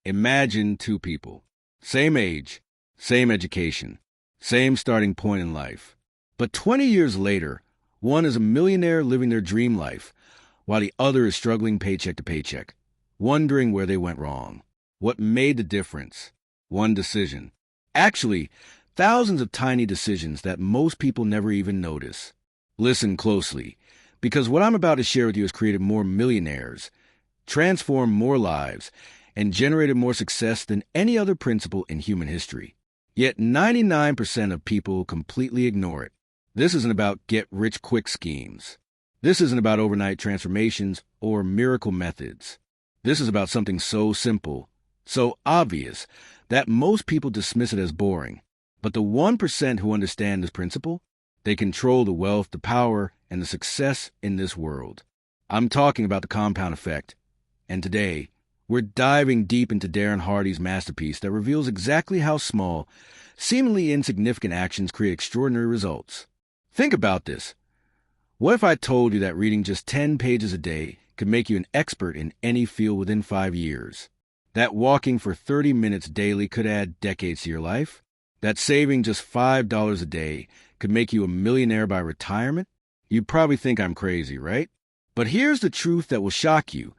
Imagine two people, same age, same education, same starting point in life. But 20 years later, one is a millionaire living their dream life, while the other is struggling paycheck to paycheck, wondering where they went wrong. What made the difference? One decision. Actually, thousands of tiny decisions that most people never even notice. Listen closely, because what I'm about to share with you has created more millionaires, transformed more lives, and generated more success than any other principle in human history. Yet 99% of people completely ignore it. This isn't about get-rich-quick schemes. This isn't about overnight transformations or miracle methods. This is about something so simple, so obvious, that most people dismiss it as boring. But the 1% who understand this principle, they control the wealth, the power, and the success in this world. I'm talking about the compound effect. And today, we're diving deep into Darren Hardy's masterpiece that reveals exactly how small, seemingly insignificant actions create extraordinary results. Think about this. What if I told you that reading just 10 pages a day could make you an expert in any field within 5 years? That walking for 30 minutes daily could add decades to your life? That saving just $5 a day could make you a millionaire by retirement? You'd probably think I'm crazy, right? But here's the truth that will shock you.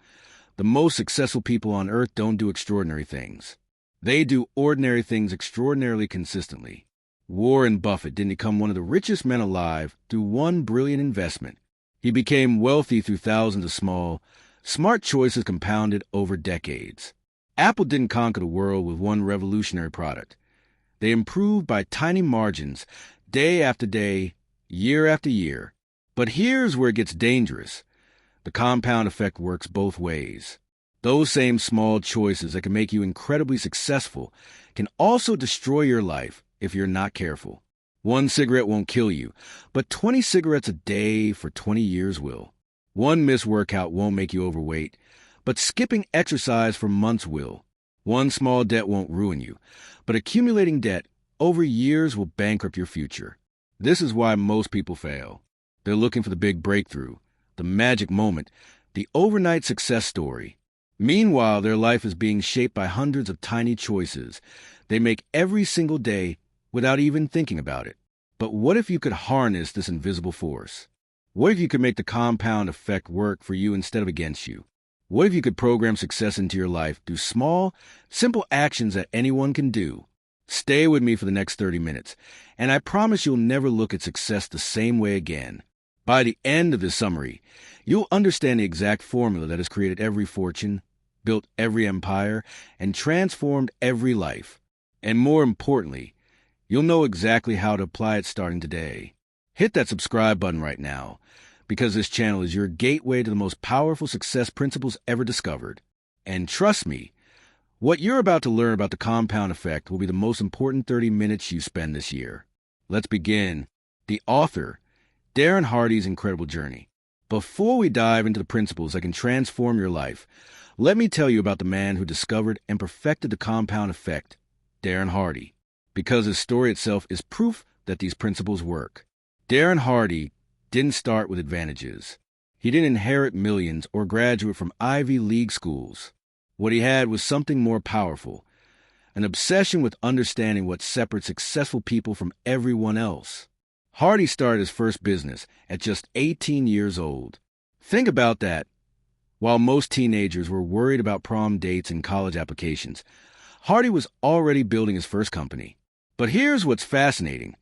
The most successful people on earth don't do extraordinary things. They do ordinary things extraordinarily consistently. Warren Buffett didn't become one of the richest men alive through one brilliant investment. He became wealthy through thousands of small, smart choices compounded over decades. Apple didn't conquer the world with one revolutionary product. They improved by tiny margins, day after day, year after year. But here's where it gets dangerous. The compound effect works both ways. Those same small choices that can make you incredibly successful can also destroy your life if you're not careful. One cigarette won't kill you, but 20 cigarettes a day for 20 years will. One missed workout won't make you overweight, but skipping exercise for months will. One small debt won't ruin you, but accumulating debt over years will bankrupt your future. This is why most people fail. They're looking for the big breakthrough, the magic moment, the overnight success story. Meanwhile, their life is being shaped by hundreds of tiny choices they make every single day without even thinking about it. But what if you could harness this invisible force? What if you could make the compound effect work for you instead of against you? What if you could program success into your life through small, simple actions that anyone can do? Stay with me for the next 30 minutes, and I promise you'll never look at success the same way again. By the end of this summary, you'll understand the exact formula that has created every fortune, built every empire, and transformed every life. And more importantly, you'll know exactly how to apply it starting today. Hit that subscribe button right now, because this channel is your gateway to the most powerful success principles ever discovered. And trust me, what you're about to learn about the compound effect will be the most important 30 minutes you spend this year. Let's begin. The author, Darren Hardy's incredible journey. Before we dive into the principles that can transform your life, let me tell you about the man who discovered and perfected the compound effect, Darren Hardy, because his story itself is proof that these principles work. Darren Hardy didn't start with advantages. He didn't inherit millions or graduate from Ivy League schools. What he had was something more powerful, an obsession with understanding what separates successful people from everyone else. Hardy started his first business at just 18 years old. Think about that. While most teenagers were worried about prom dates and college applications, Hardy was already building his first company. But here's what's fascinating.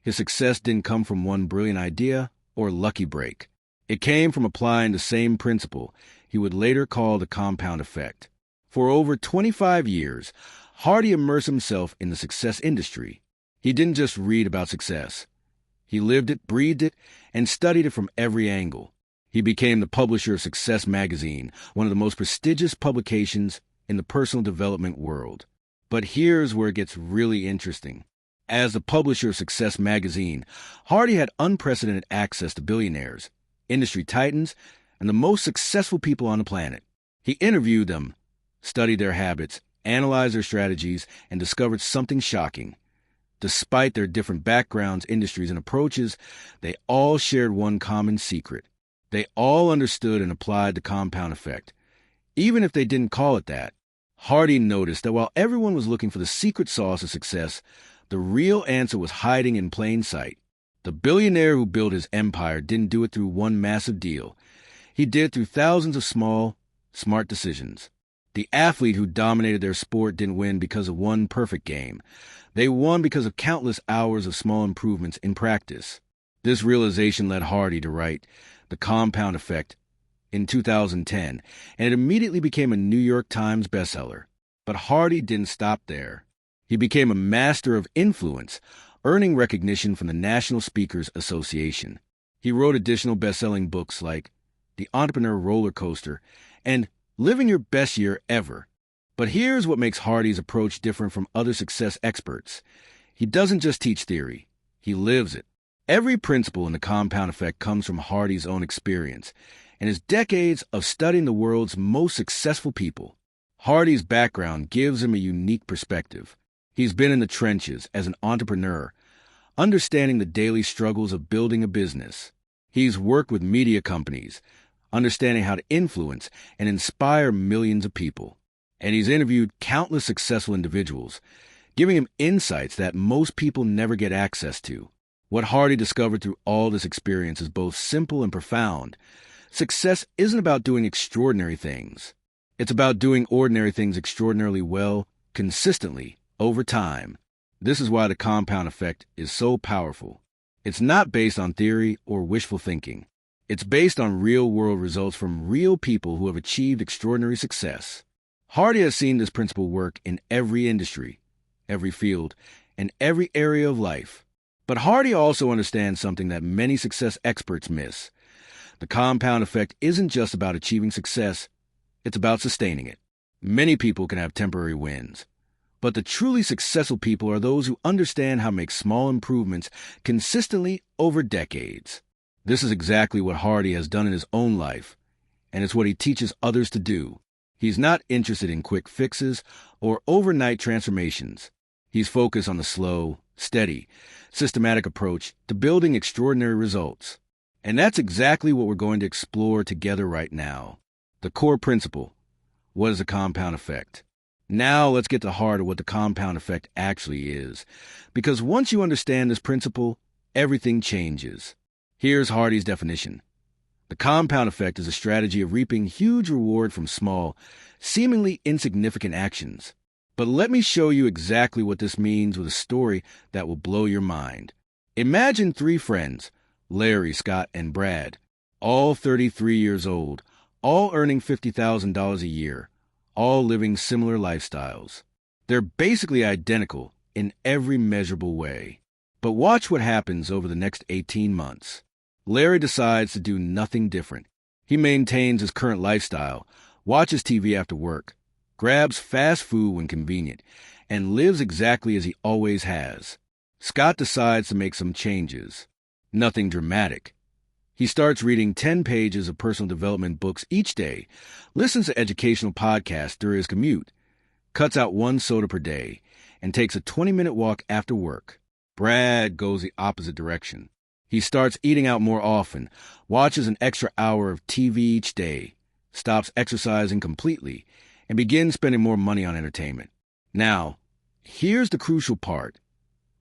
His success didn't come from one brilliant idea or lucky break. It came from applying the same principle he would later call the compound effect. For over 25 years, Hardy immersed himself in the success industry. He didn't just read about success. He lived it, breathed it, and studied it from every angle. He became the publisher of Success magazine, one of the most prestigious publications in the personal development world. But here's where it gets really interesting. As the publisher of Success magazine, Hardy had unprecedented access to billionaires, industry titans, and the most successful people on the planet. He interviewed them, studied their habits, analyzed their strategies, and discovered something shocking. Despite their different backgrounds, industries, and approaches, they all shared one common secret. They all understood and applied the compound effect. Even if they didn't call it that, Hardy noticed that while everyone was looking for the secret sauce of success, the real answer was hiding in plain sight. The billionaire who built his empire didn't do it through one massive deal. He did it through thousands of small, smart decisions. The athlete who dominated their sport didn't win because of one perfect game. They won because of countless hours of small improvements in practice. This realization led Hardy to write The Compound Effect in 2010, and it immediately became a New York Times bestseller. But Hardy didn't stop there. He became a master of influence, earning recognition from the National Speakers Association. He wrote additional best-selling books like The Entrepreneur Roller Coaster and Living Your Best Year Ever. But here's what makes Hardy's approach different from other success experts. He doesn't just teach theory, he lives it. Every principle in the compound effect comes from Hardy's own experience and his decades of studying the world's most successful people. Hardy's background gives him a unique perspective. He's been in the trenches as an entrepreneur, understanding the daily struggles of building a business. He's worked with media companies, understanding how to influence and inspire millions of people. And he's interviewed countless successful individuals, giving him insights that most people never get access to. What Hardy discovered through all this experience is both simple and profound. Success isn't about doing extraordinary things. It's about doing ordinary things extraordinarily well, consistently, over time. This is why the compound effect is so powerful. It's not based on theory or wishful thinking. It's based on real-world results from real people who have achieved extraordinary success. Hardy has seen this principle work in every industry, every field, and every area of life. But Hardy also understands something that many success experts miss. The compound effect isn't just about achieving success, it's about sustaining it. Many people can have temporary wins, but the truly successful people are those who understand how to make small improvements consistently over decades. This is exactly what Hardy has done in his own life, and it's what he teaches others to do. He's not interested in quick fixes or overnight transformations. He's focused on the slow, steady, systematic approach to building extraordinary results. And that's exactly what we're going to explore together right now. The core principle. What is a compound effect? Now let's get to the heart of what the compound effect actually is. Because once you understand this principle, everything changes. Here's Hardy's definition. The compound effect is a strategy of reaping huge reward from small, seemingly insignificant actions. But let me show you exactly what this means with a story that will blow your mind. Imagine three friends, Larry, Scott, and Brad, all 33 years old, all earning $50,000 a year, all living similar lifestyles. They're basically identical in every measurable way. But watch what happens over the next 18 months. Larry decides to do nothing different. He maintains his current lifestyle, watches TV after work, grabs fast food when convenient, and lives exactly as he always has. Scott decides to make some changes. Nothing dramatic. He starts reading 10 pages of personal development books each day, listens to educational podcasts during his commute, cuts out one soda per day, and takes a 20-minute walk after work. Brad goes the opposite direction. He starts eating out more often, watches an extra hour of TV each day, stops exercising completely, and begins spending more money on entertainment. Now, here's the crucial part.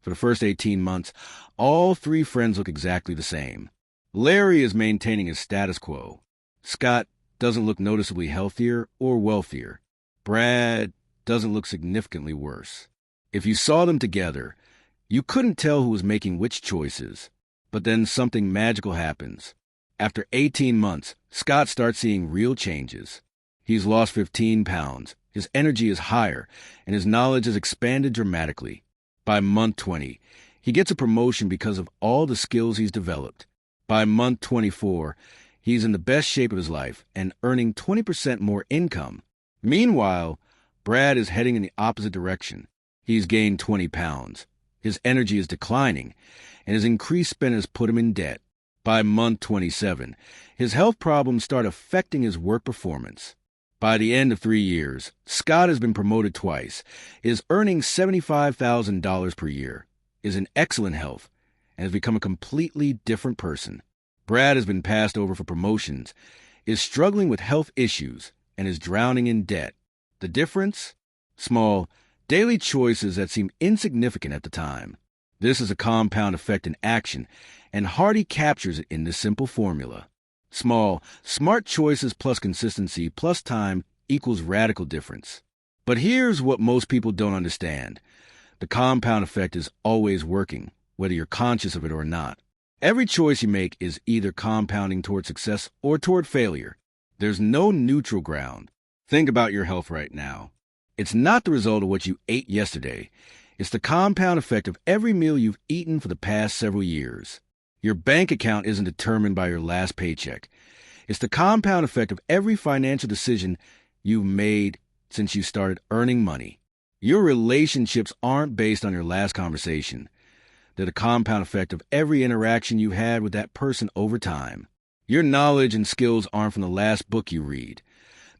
For the first 18 months, all three friends look exactly the same. Larry is maintaining his status quo. Scott doesn't look noticeably healthier or wealthier. Brad doesn't look significantly worse. If you saw them together, you couldn't tell who was making which choices. But then something magical happens. After 18 months, Scott starts seeing real changes. He's lost 15 pounds, his energy is higher, and his knowledge has expanded dramatically. By month 20, he gets a promotion because of all the skills he's developed. By month 24, he's in the best shape of his life and earning 20% more income. Meanwhile, Brad is heading in the opposite direction. He's gained 20 pounds. His energy is declining, and his increased spend has put him in debt. By month 27, his health problems start affecting his work performance. By the end of 3 years, Scott has been promoted twice, is earning $75,000 per year, is in excellent health, and has become a completely different person. Brad has been passed over for promotions, is struggling with health issues, and is drowning in debt. The difference? Small, daily choices that seem insignificant at the time. This is a compound effect in action, and Hardy captures it in this simple formula. Small, smart choices plus consistency plus time equals radical difference. But here's what most people don't understand. The compound effect is always working, whether you're conscious of it or not. Every choice you make is either compounding toward success or toward failure. There's no neutral ground. Think about your health right now. It's not the result of what you ate yesterday. It's the compound effect of every meal you've eaten for the past several years. Your bank account isn't determined by your last paycheck. It's the compound effect of every financial decision you've made since you started earning money. Your relationships aren't based on your last conversation. They're the compound effect of every interaction you had with that person over time. Your knowledge and skills aren't from the last book you read.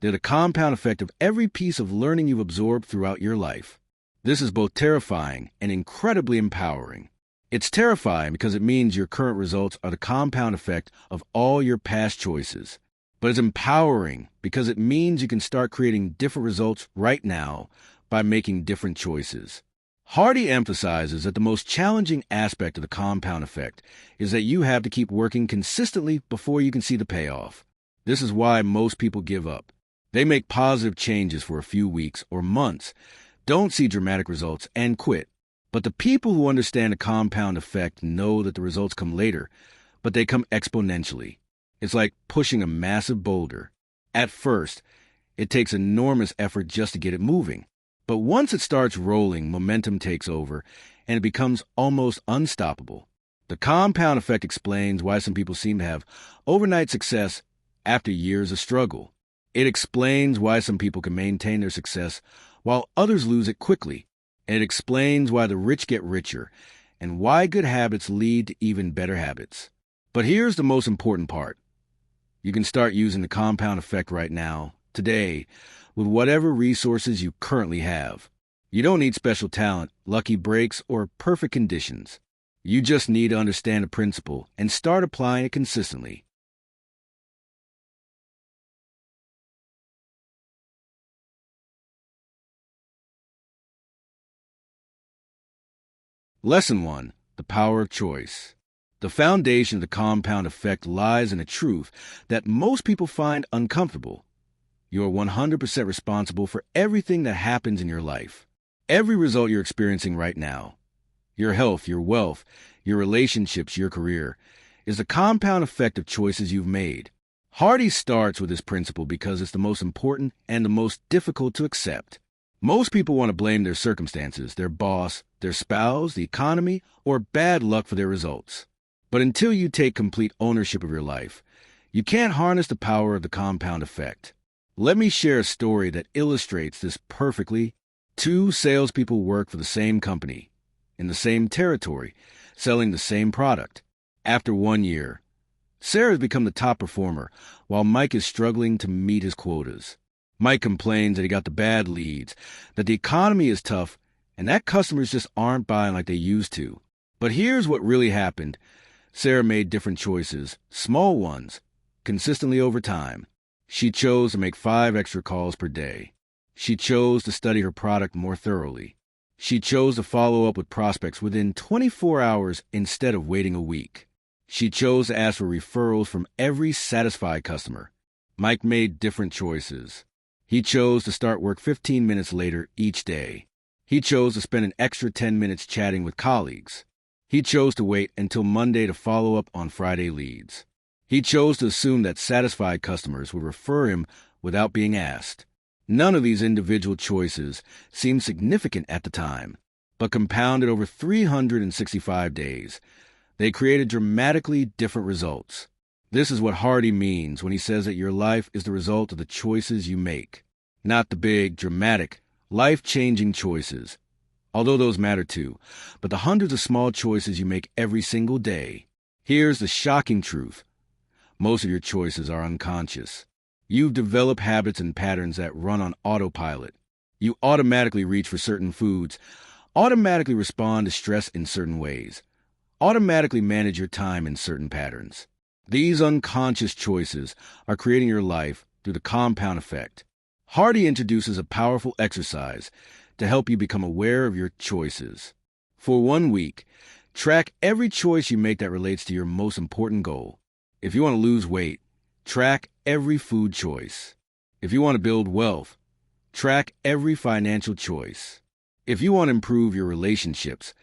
They're the compound effect of every piece of learning you've absorbed throughout your life. This is both terrifying and incredibly empowering. It's terrifying because it means your current results are the compound effect of all your past choices. But it's empowering because it means you can start creating different results right now by making different choices. Hardy emphasizes that the most challenging aspect of the compound effect is that you have to keep working consistently before you can see the payoff. This is why most people give up. They make positive changes for a few weeks or months, don't see dramatic results, and quit. But the people who understand the compound effect know that the results come later, but they come exponentially. It's like pushing a massive boulder. At first, it takes enormous effort just to get it moving. But once it starts rolling, momentum takes over, and it becomes almost unstoppable. The compound effect explains why some people seem to have overnight success after years of struggle. It explains why some people can maintain their success while others lose it quickly. And it explains why the rich get richer and why good habits lead to even better habits. But here's the most important part. You can start using the compound effect right now, today, with whatever resources you currently have. You don't need special talent, lucky breaks, or perfect conditions. You just need to understand the principle and start applying it consistently. Lesson 1. The Power of Choice. The foundation of the compound effect lies in a truth that most people find uncomfortable. You are 100% responsible for everything that happens in your life. Every result you're experiencing right now, your health, your wealth, your relationships, your career, is the compound effect of choices you've made. Hardy starts with this principle because it's the most important and the most difficult to accept. Most people want to blame their circumstances, their boss, their spouse, the economy, or bad luck for their results. But until you take complete ownership of your life, you can't harness the power of the compound effect. Let me share a story that illustrates this perfectly. 2 salespeople work for the same company, in the same territory, selling the same product. After 1 year, Sarah has become the top performer, while Mike is struggling to meet his quotas. Mike complains that he got the bad leads, that the economy is tough, and that customers just aren't buying like they used to. But here's what really happened. Sarah made different choices, small ones, consistently over time. She chose to make 5 extra calls per day. She chose to study her product more thoroughly. She chose to follow up with prospects within 24 hours instead of waiting a week. She chose to ask for referrals from every satisfied customer. Mike made different choices. He chose to start work 15 minutes later each day. He chose to spend an extra 10 minutes chatting with colleagues. He chose to wait until Monday to follow up on Friday leads. He chose to assume that satisfied customers would refer him without being asked. None of these individual choices seemed significant at the time, but compounded over 365 days, they created dramatically different results. This is what Hardy means when he says that your life is the result of the choices you make, not the big, dramatic, life-changing choices, although those matter too, but the hundreds of small choices you make every single day. Here's the shocking truth. Most of your choices are unconscious. You've developed habits and patterns that run on autopilot. You automatically reach for certain foods, automatically respond to stress in certain ways, automatically manage your time in certain patterns. These unconscious choices are creating your life through the compound effect. Hardy introduces a powerful exercise to help you become aware of your choices. For 1 week, track every choice you make that relates to your most important goal. If you want to lose weight, track every food choice. If you want to build wealth, track every financial choice. If you want to improve your relationships,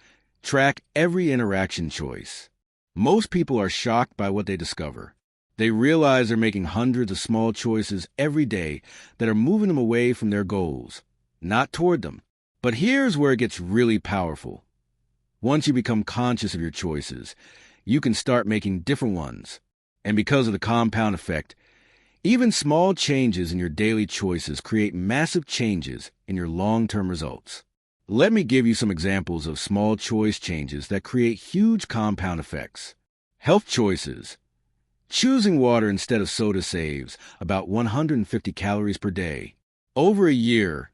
track every interaction choice. Most people are shocked by what they discover. They realize they're making hundreds of small choices every day that are moving them away from their goals, not toward them. But here's where it gets really powerful. Once you become conscious of your choices, you can start making different ones. And because of the compound effect, even small changes in your daily choices create massive changes in your long-term results. Let me give you some examples of small choice changes that create huge compound effects. Health choices. Choosing water instead of soda saves about 150 calories per day. Over a year,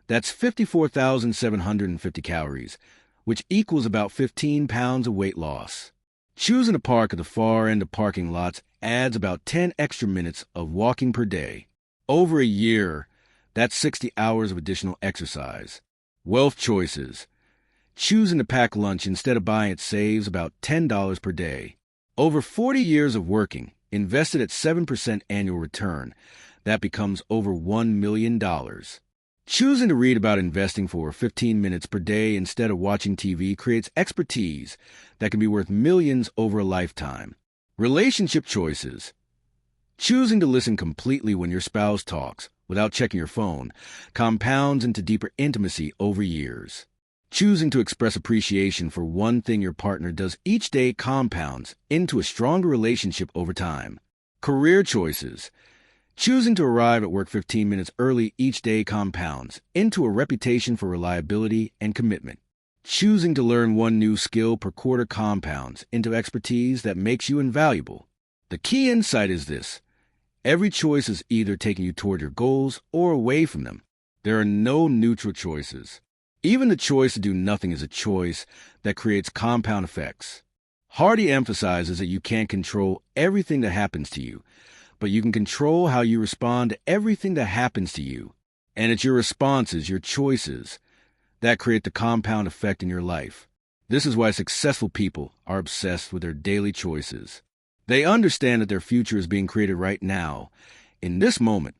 that's 54,750 calories, which equals about 15 pounds of weight loss. Choosing to park at the far end of parking lots adds about 10 extra minutes of walking per day. Over a year, that's 60 hours of additional exercise. Wealth choices. Choosing to pack lunch instead of buying it saves about $10 per day. Over 40 years of working, invested at 7% annual return, that becomes over $1 million. Choosing to read about investing for 15 minutes per day instead of watching TV creates expertise that can be worth millions over a lifetime. Relationship choices. Choosing to listen completely when your spouse talks without checking your phone compounds into deeper intimacy over years. Choosing to express appreciation for one thing your partner does each day compounds into a stronger relationship over time. Career choices. Choosing to arrive at work 15 minutes early each day compounds into a reputation for reliability and commitment. Choosing to learn one new skill per quarter compounds into expertise that makes you invaluable. The key insight is this. Every choice is either taking you toward your goals or away from them. There are no neutral choices. Even the choice to do nothing is a choice that creates compound effects. Hardy emphasizes that you can't control everything that happens to you, but you can control how you respond to everything that happens to you. And it's your responses, your choices, that create the compound effect in your life. This is why successful people are obsessed with their daily choices. They understand that their future is being created right now, in this moment,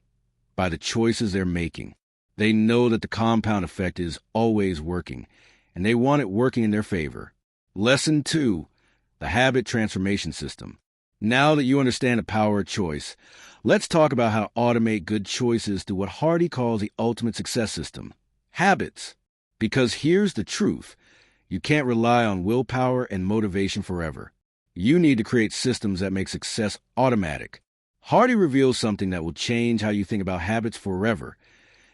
by the choices they're making. They know that the compound effect is always working, and they want it working in their favor. Lesson 2, the habit transformation system. Now that you understand the power of choice, let's talk about how to automate good choices through what Hardy calls the ultimate success system, habits. Because here's the truth, you can't rely on willpower and motivation forever. You need to create systems that make success automatic. Hardy reveals something that will change how you think about habits forever.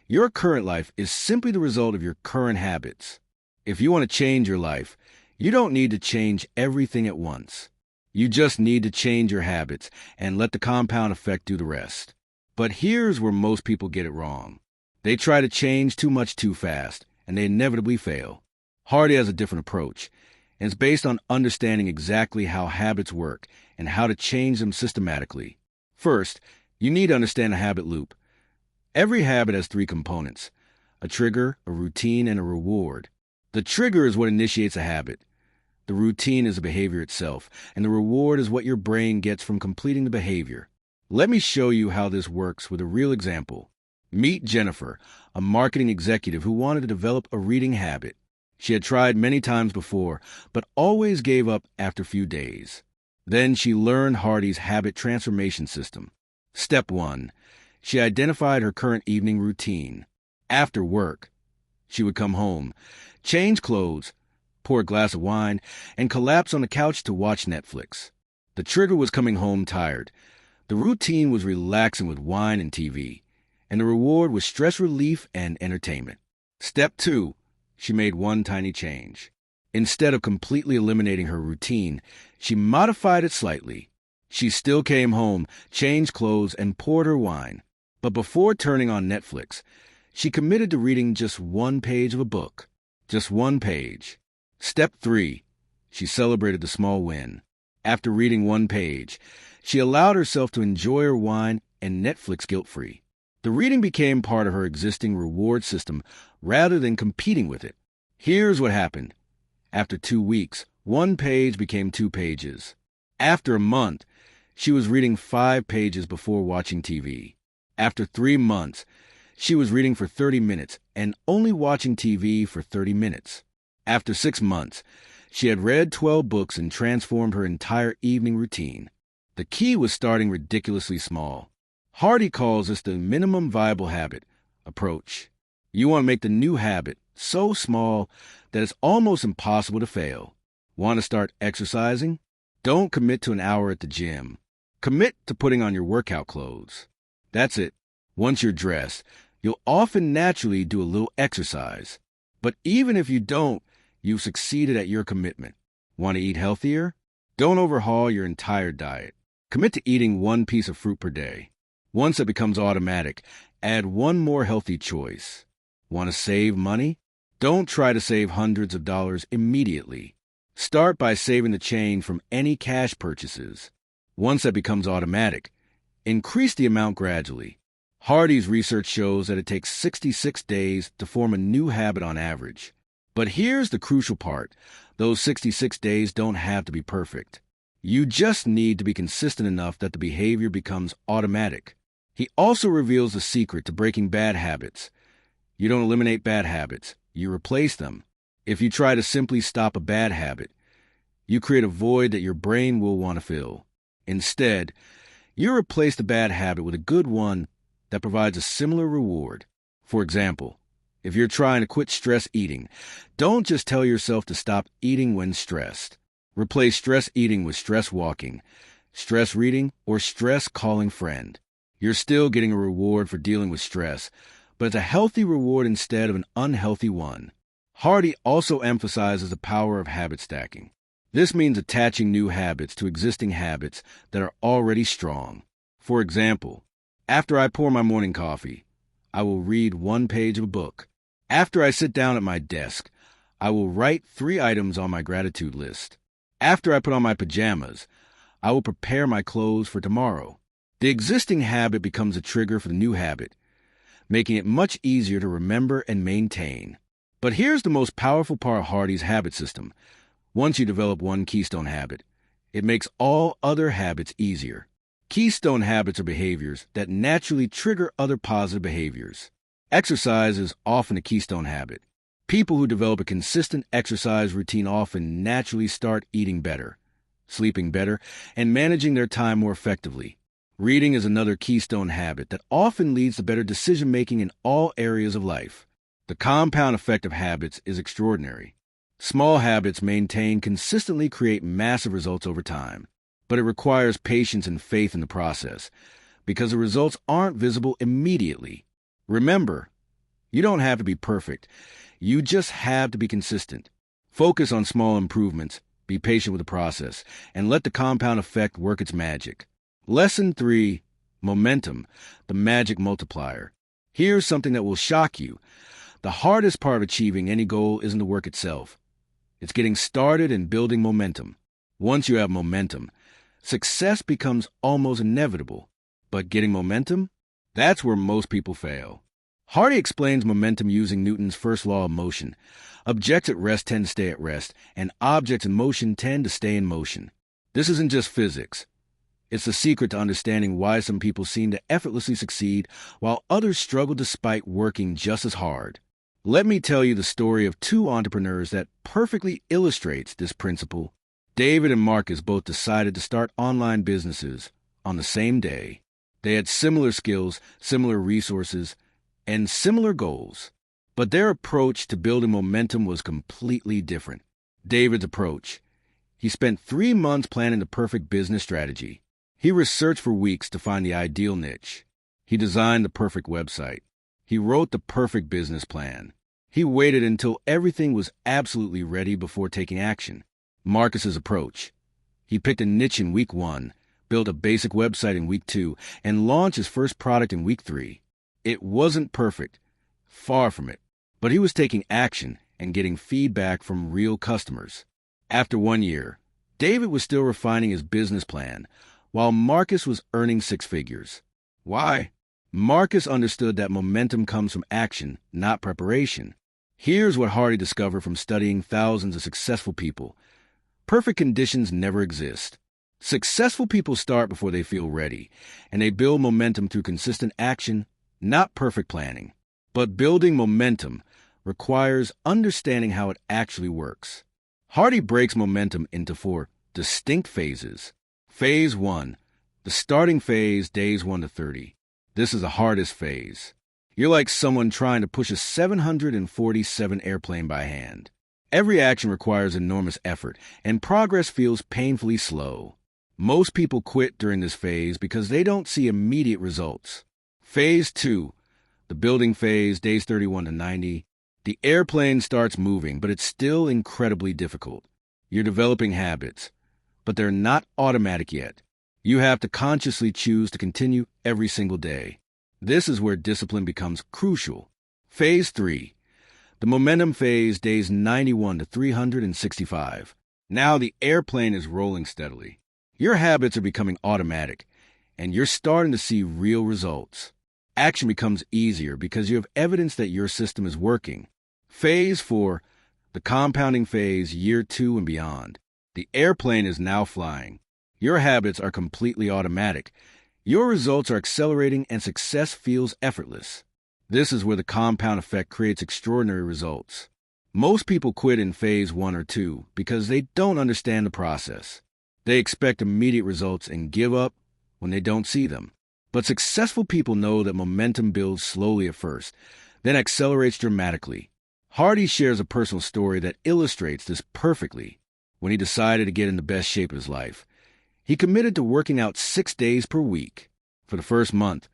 Your current life is simply the result of your current habits. If you want to change your life, you don't need to change everything at once. You just need to change your habits and let the compound effect do the rest. But here's where most people get it wrong. They try to change too much too fast, and they inevitably fail. Hardy has a different approach, and it's based on understanding exactly how habits work and how to change them systematically. First, you need to understand a habit loop. Every habit has 3 components: a trigger, a routine, and a reward. The trigger is what initiates a habit. The routine is the behavior itself, and the reward is what your brain gets from completing the behavior. Let me show you how this works with a real example. Meet Jennifer, a marketing executive who wanted to develop a reading habit. She had tried many times before, but always gave up after a few days. Then she learned Hardy's habit transformation system. Step 1. She identified her current evening routine. After work, she would come home, change clothes, pour a glass of wine, and collapse on the couch to watch Netflix. The trigger was coming home tired. The routine was relaxing with wine and TV. And the reward was stress relief and entertainment. Step 2. She made one tiny change. Instead of completely eliminating her routine, she modified it slightly. She still came home, changed clothes, and poured her wine. But before turning on Netflix, she committed to reading just 1 page of a book. Just 1 page. Step 3. She celebrated the small win. After reading 1 page, she allowed herself to enjoy her wine and Netflix guilt-free. The The reading became part of her existing reward system rather than competing with it. Here's what happened. After 2 weeks, 1 page became 2 pages. After a month, she was reading 5 pages before watching TV. After 3 months, she was reading for 30 minutes and only watching TV for 30 minutes. After 6 months, she had read 12 books and transformed her entire evening routine. The key was starting ridiculously small. Hardy calls this the minimum viable habit approach. You want to make the new habit so small that it's almost impossible to fail. Want to start exercising? Don't commit to an hour at the gym. Commit to putting on your workout clothes. That's it. Once you're dressed, you'll often naturally do a little exercise. But even if you don't, you've succeeded at your commitment. Want to eat healthier? Don't overhaul your entire diet. Commit to eating 1 piece of fruit per day. Once it becomes automatic, add 1 more healthy choice. Want to save money? Don't try to save hundreds of dollars immediately. Start by saving the change from any cash purchases. Once that becomes automatic, increase the amount gradually. Hardy's research shows that it takes 66 days to form a new habit on average. But here's the crucial part. Those 66 days don't have to be perfect. You just need to be consistent enough that the behavior becomes automatic. He also reveals the secret to breaking bad habits. You don't eliminate bad habits, you replace them. If you try to simply stop a bad habit, you create a void that your brain will want to fill. Instead, you replace the bad habit with a good one that provides a similar reward. For example, if you're trying to quit stress eating, don't just tell yourself to stop eating when stressed. Replace stress eating with stress walking, stress reading, or stress calling friend. You're still getting a reward for dealing with stress, but it's a healthy reward instead of an unhealthy one. Hardy also emphasizes the power of habit stacking. This means attaching new habits to existing habits that are already strong. For example, after I pour my morning coffee, I will read 1 page of a book. After I sit down at my desk, I will write 3 items on my gratitude list. After I put on my pajamas, I will prepare my clothes for tomorrow. The existing habit becomes a trigger for the new habit, making it much easier to remember and maintain. But here's the most powerful part of Hardy's habit system. Once you develop 1 keystone habit, it makes all other habits easier. Keystone habits are behaviors that naturally trigger other positive behaviors. Exercise is often a keystone habit. People who develop a consistent exercise routine often naturally start eating better, sleeping better, and managing their time more effectively. Reading is another keystone habit that often leads to better decision-making in all areas of life. The compound effect of habits is extraordinary. Small habits maintained consistently create massive results over time, but it requires patience and faith in the process, because the results aren't visible immediately. Remember, you don't have to be perfect. You just have to be consistent. Focus on small improvements, be patient with the process, and let the compound effect work its magic. Lesson 3, Momentum, the magic multiplier. Here's something that will shock you. The hardest part of achieving any goal isn't the work itself. It's getting started and building momentum. Once you have momentum, success becomes almost inevitable. But getting momentum? That's where most people fail. Hardy explains momentum using Newton's first law of motion. Objects at rest tend to stay at rest, and objects in motion tend to stay in motion. This isn't just physics. It's the secret to understanding why some people seem to effortlessly succeed while others struggle despite working just as hard. Let me tell you the story of 2 entrepreneurs that perfectly illustrates this principle. David and Marcus both decided to start online businesses on the same day. They had similar skills, similar resources, and similar goals. But their approach to building momentum was completely different. David's approach. He spent 3 months planning the perfect business strategy. He researched for weeks to find the ideal niche. He designed the perfect website. He wrote the perfect business plan. He waited until everything was absolutely ready before taking action. Marcus's approach. He picked a niche in week 1, built a basic website in week 2, and launched his first product in week 3. It wasn't perfect, far from it, but he was taking action and getting feedback from real customers. After 1 year, David was still refining his business plan, while Marcus was earning 6 figures. Why? Marcus understood that momentum comes from action, not preparation. Here's what Hardy discovered from studying thousands of successful people. Perfect conditions never exist. Successful people start before they feel ready, and they build momentum through consistent action, not perfect planning. But building momentum requires understanding how it actually works. Hardy breaks momentum into 4 distinct phases. Phase 1, the starting phase, days 1 to 30. This is the hardest phase. You're like someone trying to push a 747 airplane by hand. Every action requires enormous effort, and progress feels painfully slow. Most people quit during this phase because they don't see immediate results. Phase 2, the building phase, days 31 to 90. The airplane starts moving, but it's still incredibly difficult. You're developing habits, but they're not automatic yet. You have to consciously choose to continue every single day. This is where discipline becomes crucial. Phase 3, the momentum phase, days 91 to 365. Now the airplane is rolling steadily. Your habits are becoming automatic, and you're starting to see real results. Action becomes easier because you have evidence that your system is working. Phase 4, the compounding phase, year 2 and beyond. The airplane is now flying. Your habits are completely automatic. Your results are accelerating and success feels effortless. This is where the compound effect creates extraordinary results. Most people quit in phase 1 or 2 because they don't understand the process. They expect immediate results and give up when they don't see them. But successful people know that momentum builds slowly at first, then accelerates dramatically. Hardy shares a personal story that illustrates this perfectly. When he decided to get in the best shape of his life, he committed to working out 6 days per week. For the first month,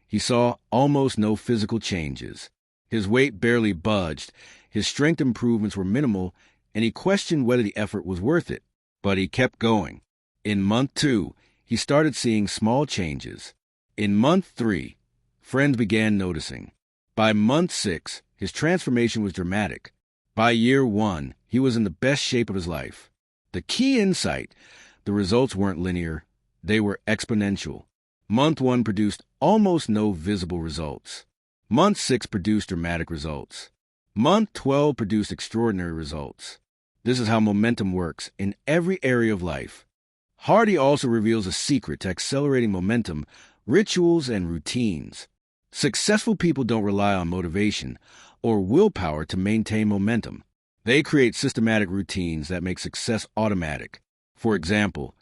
he saw almost no physical changes. His weight barely budged, his strength improvements were minimal, and he questioned whether the effort was worth it. But he kept going. In month 2, he started seeing small changes. In month 3, friends began noticing. By month 6, his transformation was dramatic. By year 1, he was in the best shape of his life. The key insight: the results weren't linear, they were exponential. Month 1 produced almost no visible results. Month 6 produced dramatic results. Month 12 produced extraordinary results. This is how momentum works in every area of life. Hardy also reveals a secret to accelerating momentum: rituals and routines. Successful people don't rely on motivation or willpower to maintain momentum. They create systematic routines that make success automatic. For example,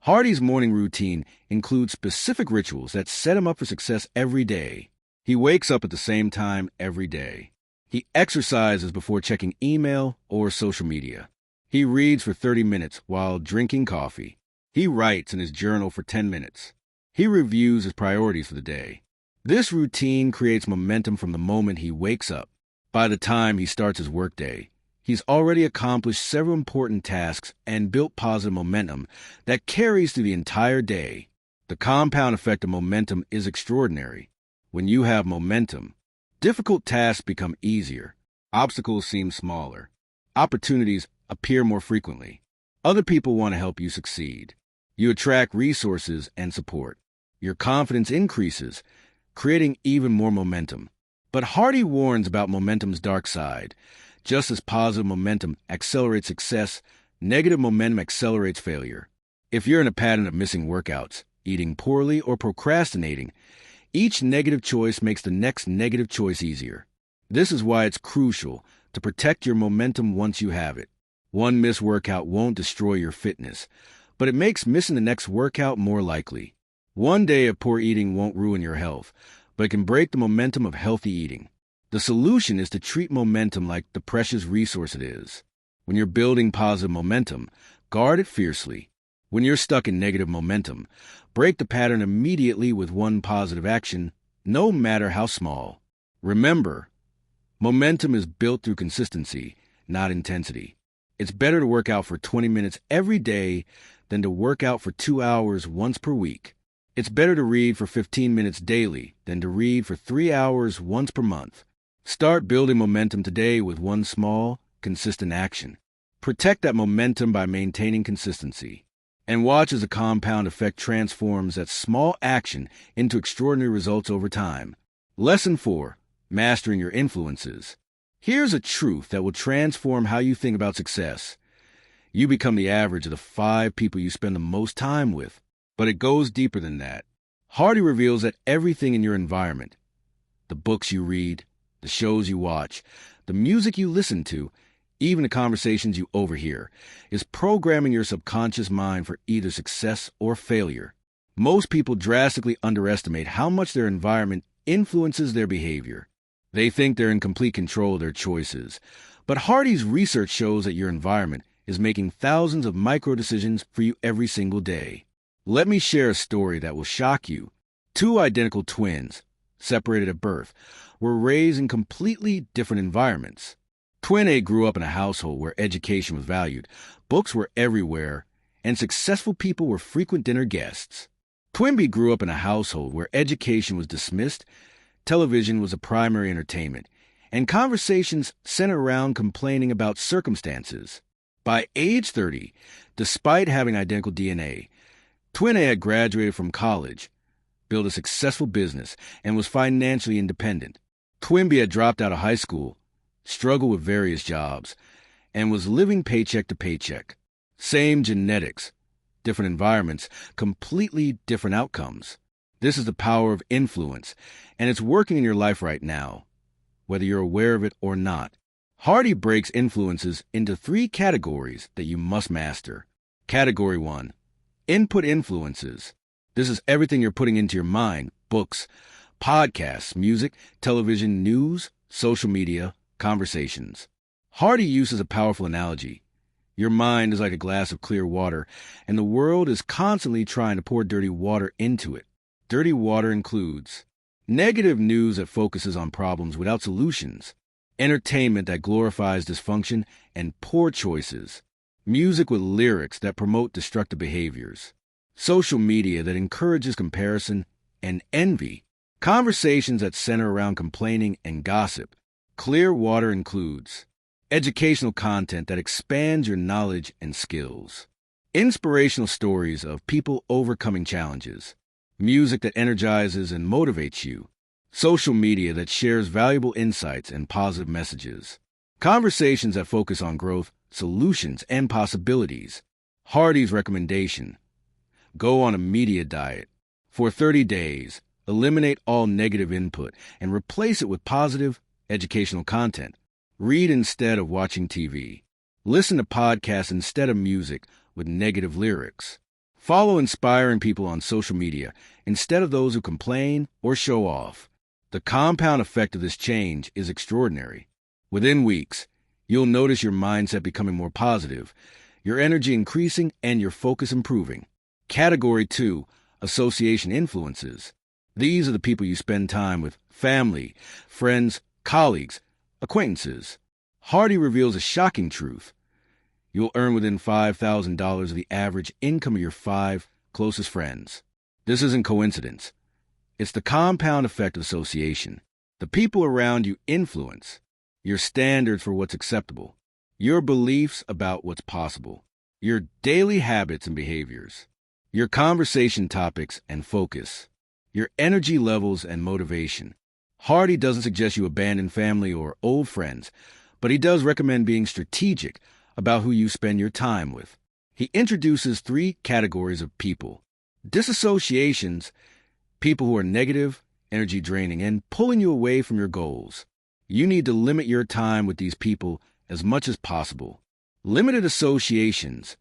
Hardy's morning routine includes specific rituals that set him up for success every day. He wakes up at the same time every day. He exercises before checking email or social media. He reads for 30 minutes while drinking coffee. He writes in his journal for 10 minutes. He reviews his priorities for the day. This routine creates momentum from the moment he wakes up. By the time he starts his workday, he's already accomplished several important tasks and built positive momentum that carries through the entire day. The compound effect of momentum is extraordinary. When you have momentum, difficult tasks become easier. Obstacles seem smaller. Opportunities appear more frequently. Other people want to help you succeed. You attract resources and support. Your confidence increases, creating even more momentum. But Hardy warns about momentum's dark side. Just as positive momentum accelerates success, negative momentum accelerates failure. If you're in a pattern of missing workouts, eating poorly, or procrastinating, each negative choice makes the next negative choice easier. This is why it's crucial to protect your momentum once you have it. One missed workout won't destroy your fitness, but it makes missing the next workout more likely. One day of poor eating won't ruin your health, but it can break the momentum of healthy eating. The solution is to treat momentum like the precious resource it is. When you're building positive momentum, guard it fiercely. When you're stuck in negative momentum, break the pattern immediately with one positive action, no matter how small. Remember, momentum is built through consistency, not intensity. It's better to work out for 20 minutes every day than to work out for 2 hours once per week. It's better to read for 15 minutes daily than to read for 3 hours once per month. Start building momentum today with one small, consistent action. Protect that momentum by maintaining consistency. And watch as the compound effect transforms that small action into extraordinary results over time. Lesson 4. Mastering your influences. Here's a truth that will transform how you think about success. You become the average of the 5 people you spend the most time with. But it goes deeper than that. Hardy reveals that everything in your environment, the books you read, the shows you watch, the music you listen to, even the conversations you overhear, is programming your subconscious mind for either success or failure. Most people drastically underestimate how much their environment influences their behavior. They think they're in complete control of their choices. But Hardy's research shows that your environment is making thousands of micro decisions for you every single day. Let me share a story that will shock you. 2 identical twins, separated at birth, were raised in completely different environments. Twin A grew up in a household where education was valued, books were everywhere, and successful people were frequent dinner guests. Twin B grew up in a household where education was dismissed, television was a primary entertainment, and conversations centered around complaining about circumstances. By age 30, despite having identical DNA, Twin A had graduated from college, built a successful business, and was financially independent. Twin B had dropped out of high school, struggled with various jobs, and was living paycheck to paycheck. Same genetics, different environments, completely different outcomes. This is the power of influence, and it's working in your life right now, whether you're aware of it or not. Hardy breaks influences into 3 categories that you must master. Category 1. Input influences. This is everything you're putting into your mind: books, podcasts, music, television, news, social media, conversations. Hardy uses a powerful analogy. Your mind is like a glass of clear water, and the world is constantly trying to pour dirty water into it. Dirty water includes negative news that focuses on problems without solutions, entertainment that glorifies dysfunction, and poor choices, music with lyrics that promote destructive behaviors, social media that encourages comparison and envy, conversations that center around complaining and gossip. Clear water includes educational content that expands your knowledge and skills, inspirational stories of people overcoming challenges, music that energizes and motivates you, social media that shares valuable insights and positive messages, conversations that focus on growth, solutions, and possibilities. Hardy's recommendation: go on a media diet. For 30 days, eliminate all negative input and replace it with positive, educational content. Read instead of watching TV. Listen to podcasts instead of music with negative lyrics. Follow inspiring people on social media instead of those who complain or show off. The compound effect of this change is extraordinary. Within weeks, you'll notice your mindset becoming more positive, your energy increasing, and your focus improving. Category 2. Association influences. These are the people you spend time with: family, friends, colleagues, acquaintances. Hardy reveals a shocking truth. You'll earn within $5,000 of the average income of your 5 closest friends. This isn't coincidence. It's the compound effect of association. The people around you influence your standards for what's acceptable, your beliefs about what's possible, your daily habits and behaviors, your conversation topics and focus, your energy levels and motivation. Hardy doesn't suggest you abandon family or old friends, but he does recommend being strategic about who you spend your time with. He introduces 3 categories of people: disassociations, people who are negative, energy draining, and pulling you away from your goals. You need to limit your time with these people as much as possible. Limited associations,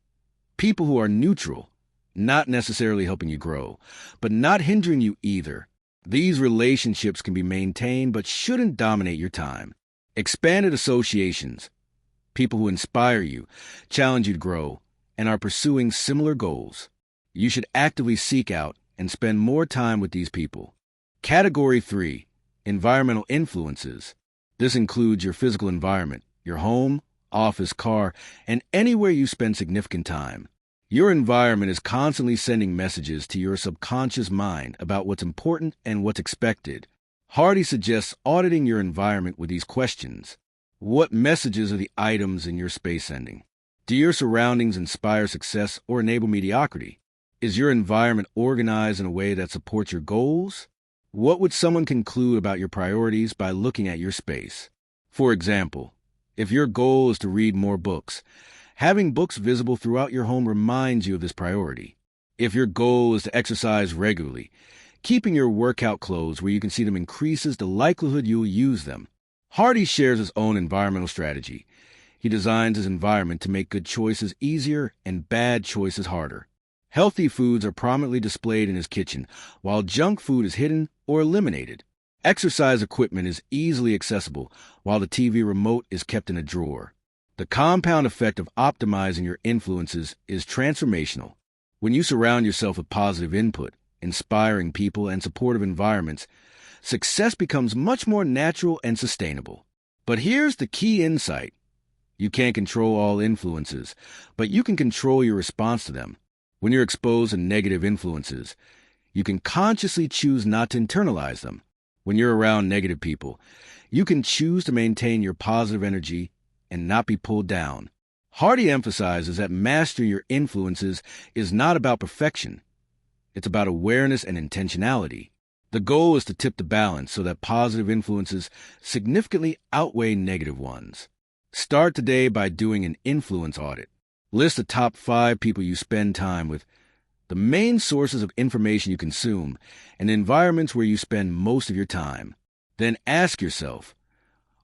people who are neutral, not necessarily helping you grow, but not hindering you either. These relationships can be maintained but shouldn't dominate your time. Expanded associations, people who inspire you, challenge you to grow, and are pursuing similar goals. You should actively seek out and spend more time with these people. Category 3. Environmental influences. This includes your physical environment, your home, office, car, and anywhere you spend significant time. Your environment is constantly sending messages to your subconscious mind about what's important and what's expected. Hardy suggests auditing your environment with these questions. What messages are the items in your space sending? Do your surroundings inspire success or enable mediocrity? Is your environment organized in a way that supports your goals? What would someone conclude about your priorities by looking at your space? For example, if your goal is to read more books, having books visible throughout your home reminds you of this priority. If your goal is to exercise regularly, keeping your workout clothes where you can see them increases the likelihood you will use them. Hardy shares his own environmental strategy. He designs his environment to make good choices easier and bad choices harder. Healthy foods are prominently displayed in his kitchen, while junk food is hidden or eliminated. Exercise equipment is easily accessible, while the TV remote is kept in a drawer. The compound effect of optimizing your influences is transformational. When you surround yourself with positive input, inspiring people, and supportive environments, success becomes much more natural and sustainable. But here's the key insight. You can't control all influences, but you can control your response to them. When you're exposed to negative influences, you can consciously choose not to internalize them. When you're around negative people, you can choose to maintain your positive energy and not be pulled down. Hardy emphasizes that mastering your influences is not about perfection. It's about awareness and intentionality. The goal is to tip the balance so that positive influences significantly outweigh negative ones. Start today by doing an influence audit. List the top 5 people you spend time with, the main sources of information you consume, and the environments where you spend most of your time. Then ask yourself,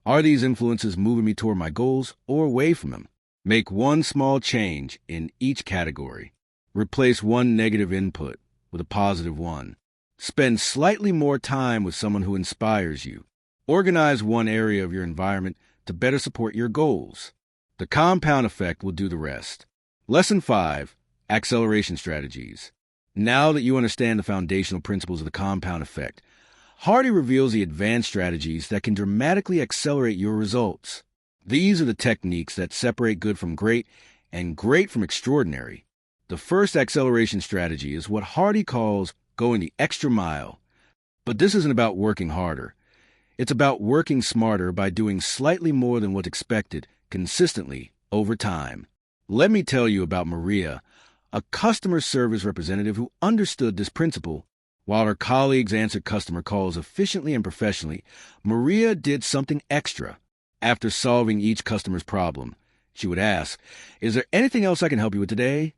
are these influences moving me toward my goals or away from them? Make one small change in each category. Replace one negative input with a positive one. Spend slightly more time with someone who inspires you. Organize one area of your environment to better support your goals. The compound effect will do the rest. Lesson 5. Acceleration Strategies. Now that you understand the foundational principles of the compound effect, Hardy reveals the advanced strategies that can dramatically accelerate your results. These are the techniques that separate good from great and great from extraordinary. The first acceleration strategy is what Hardy calls going the extra mile. But this isn't about working harder. It's about working smarter by doing slightly more than what's expected consistently over time. Let me tell you about Maria, a customer service representative who understood this principle. While her colleagues answered customer calls efficiently and professionally, Maria did something extra. After solving each customer's problem, she would ask, "Is there anything else I can help you with today?"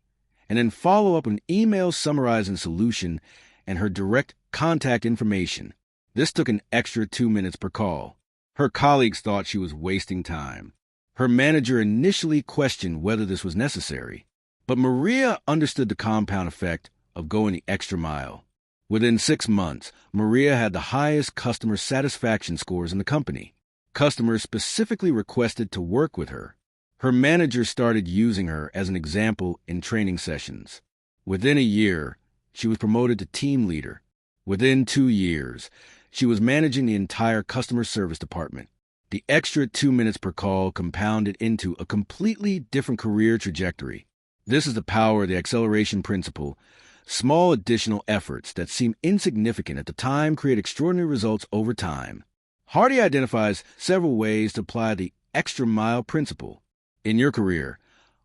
And then follow up with an email summarizing the solution and her direct contact information. This took an extra 2 minutes per call. Her colleagues thought she was wasting time. Her manager initially questioned whether this was necessary, but Maria understood the compound effect of going the extra mile. Within 6 months, Maria had the highest customer satisfaction scores in the company. Customers specifically requested to work with her. Her manager started using her as an example in training sessions. Within a year, she was promoted to team leader. Within 2 years, she was managing the entire customer service department. The extra 2 minutes per call compounded into a completely different career trajectory. This is the power of the acceleration principle. Small additional efforts that seem insignificant at the time create extraordinary results over time. Hardy identifies several ways to apply the extra mile principle. In your career,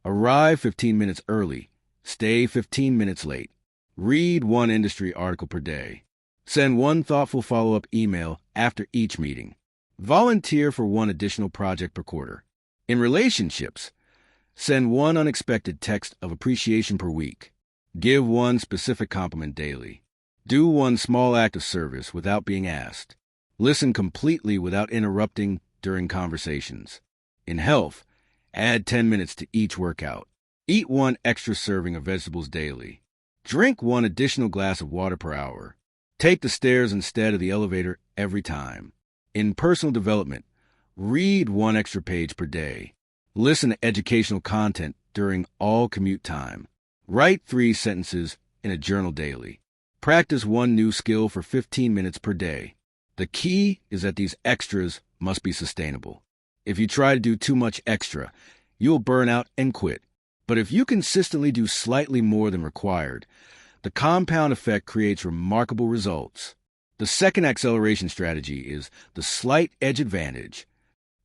arrive 15 minutes early, stay 15 minutes late, read one industry article per day, send one thoughtful follow-up email after each meeting, volunteer for one additional project per quarter. In relationships, send one unexpected text of appreciation per week, give one specific compliment daily, do one small act of service without being asked, listen completely without interrupting during conversations. In health, add 10 minutes to each workout. Eat one extra serving of vegetables daily. Drink one additional glass of water per hour. Take the stairs instead of the elevator every time. In personal development, read one extra page per day. Listen to educational content during all commute time. Write 3 sentences in a journal daily. Practice one new skill for 15 minutes per day. The key is that these extras must be sustainable. If you try to do too much extra, you'll burn out and quit. But if you consistently do slightly more than required, the compound effect creates remarkable results. The second acceleration strategy is the slight edge advantage.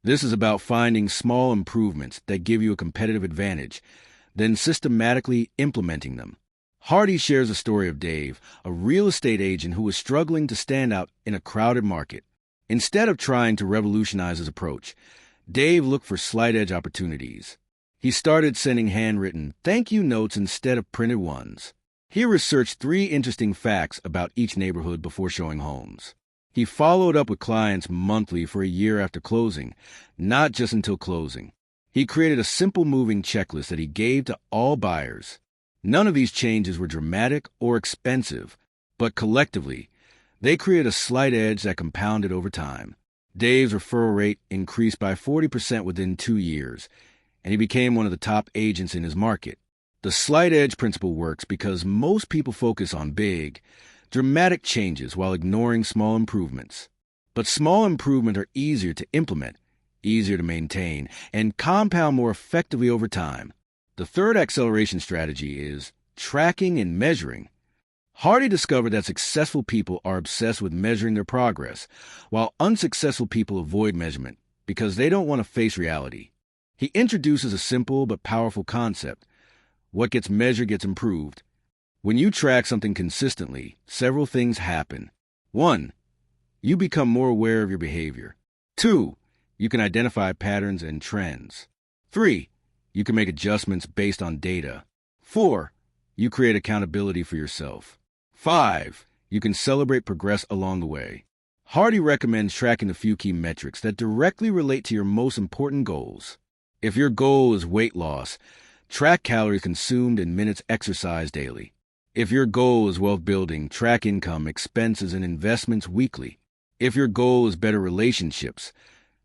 This is about finding small improvements that give you a competitive advantage, then systematically implementing them. Hardy shares a story of Dave, a real estate agent who was struggling to stand out in a crowded market. Instead of trying to revolutionize his approach, Dave looked for slight-edge opportunities. He started sending handwritten thank you notes instead of printed ones. He researched 3 interesting facts about each neighborhood before showing homes. He followed up with clients monthly for a year after closing, not just until closing. He created a simple moving checklist that he gave to all buyers. None of these changes were dramatic or expensive, but collectively, they created a slight edge that compounded over time. Dave's referral rate increased by 40% within 2 years, and he became one of the top agents in his market. The slight edge principle works because most people focus on big, dramatic changes while ignoring small improvements. But small improvements are easier to implement, easier to maintain, and compound more effectively over time. The third acceleration strategy is tracking and measuring. Hardy discovered that successful people are obsessed with measuring their progress, while unsuccessful people avoid measurement because they don't want to face reality. He introduces a simple but powerful concept. What gets measured gets improved. When you track something consistently, several things happen. 1. You become more aware of your behavior. 2. You can identify patterns and trends. 3. You can make adjustments based on data. 4. You create accountability for yourself. 5. You can celebrate progress along the way. Hardy recommends tracking a few key metrics that directly relate to your most important goals. If your goal is weight loss, track calories consumed and minutes exercised daily. If your goal is wealth building, track income, expenses, and investments weekly. If your goal is better relationships,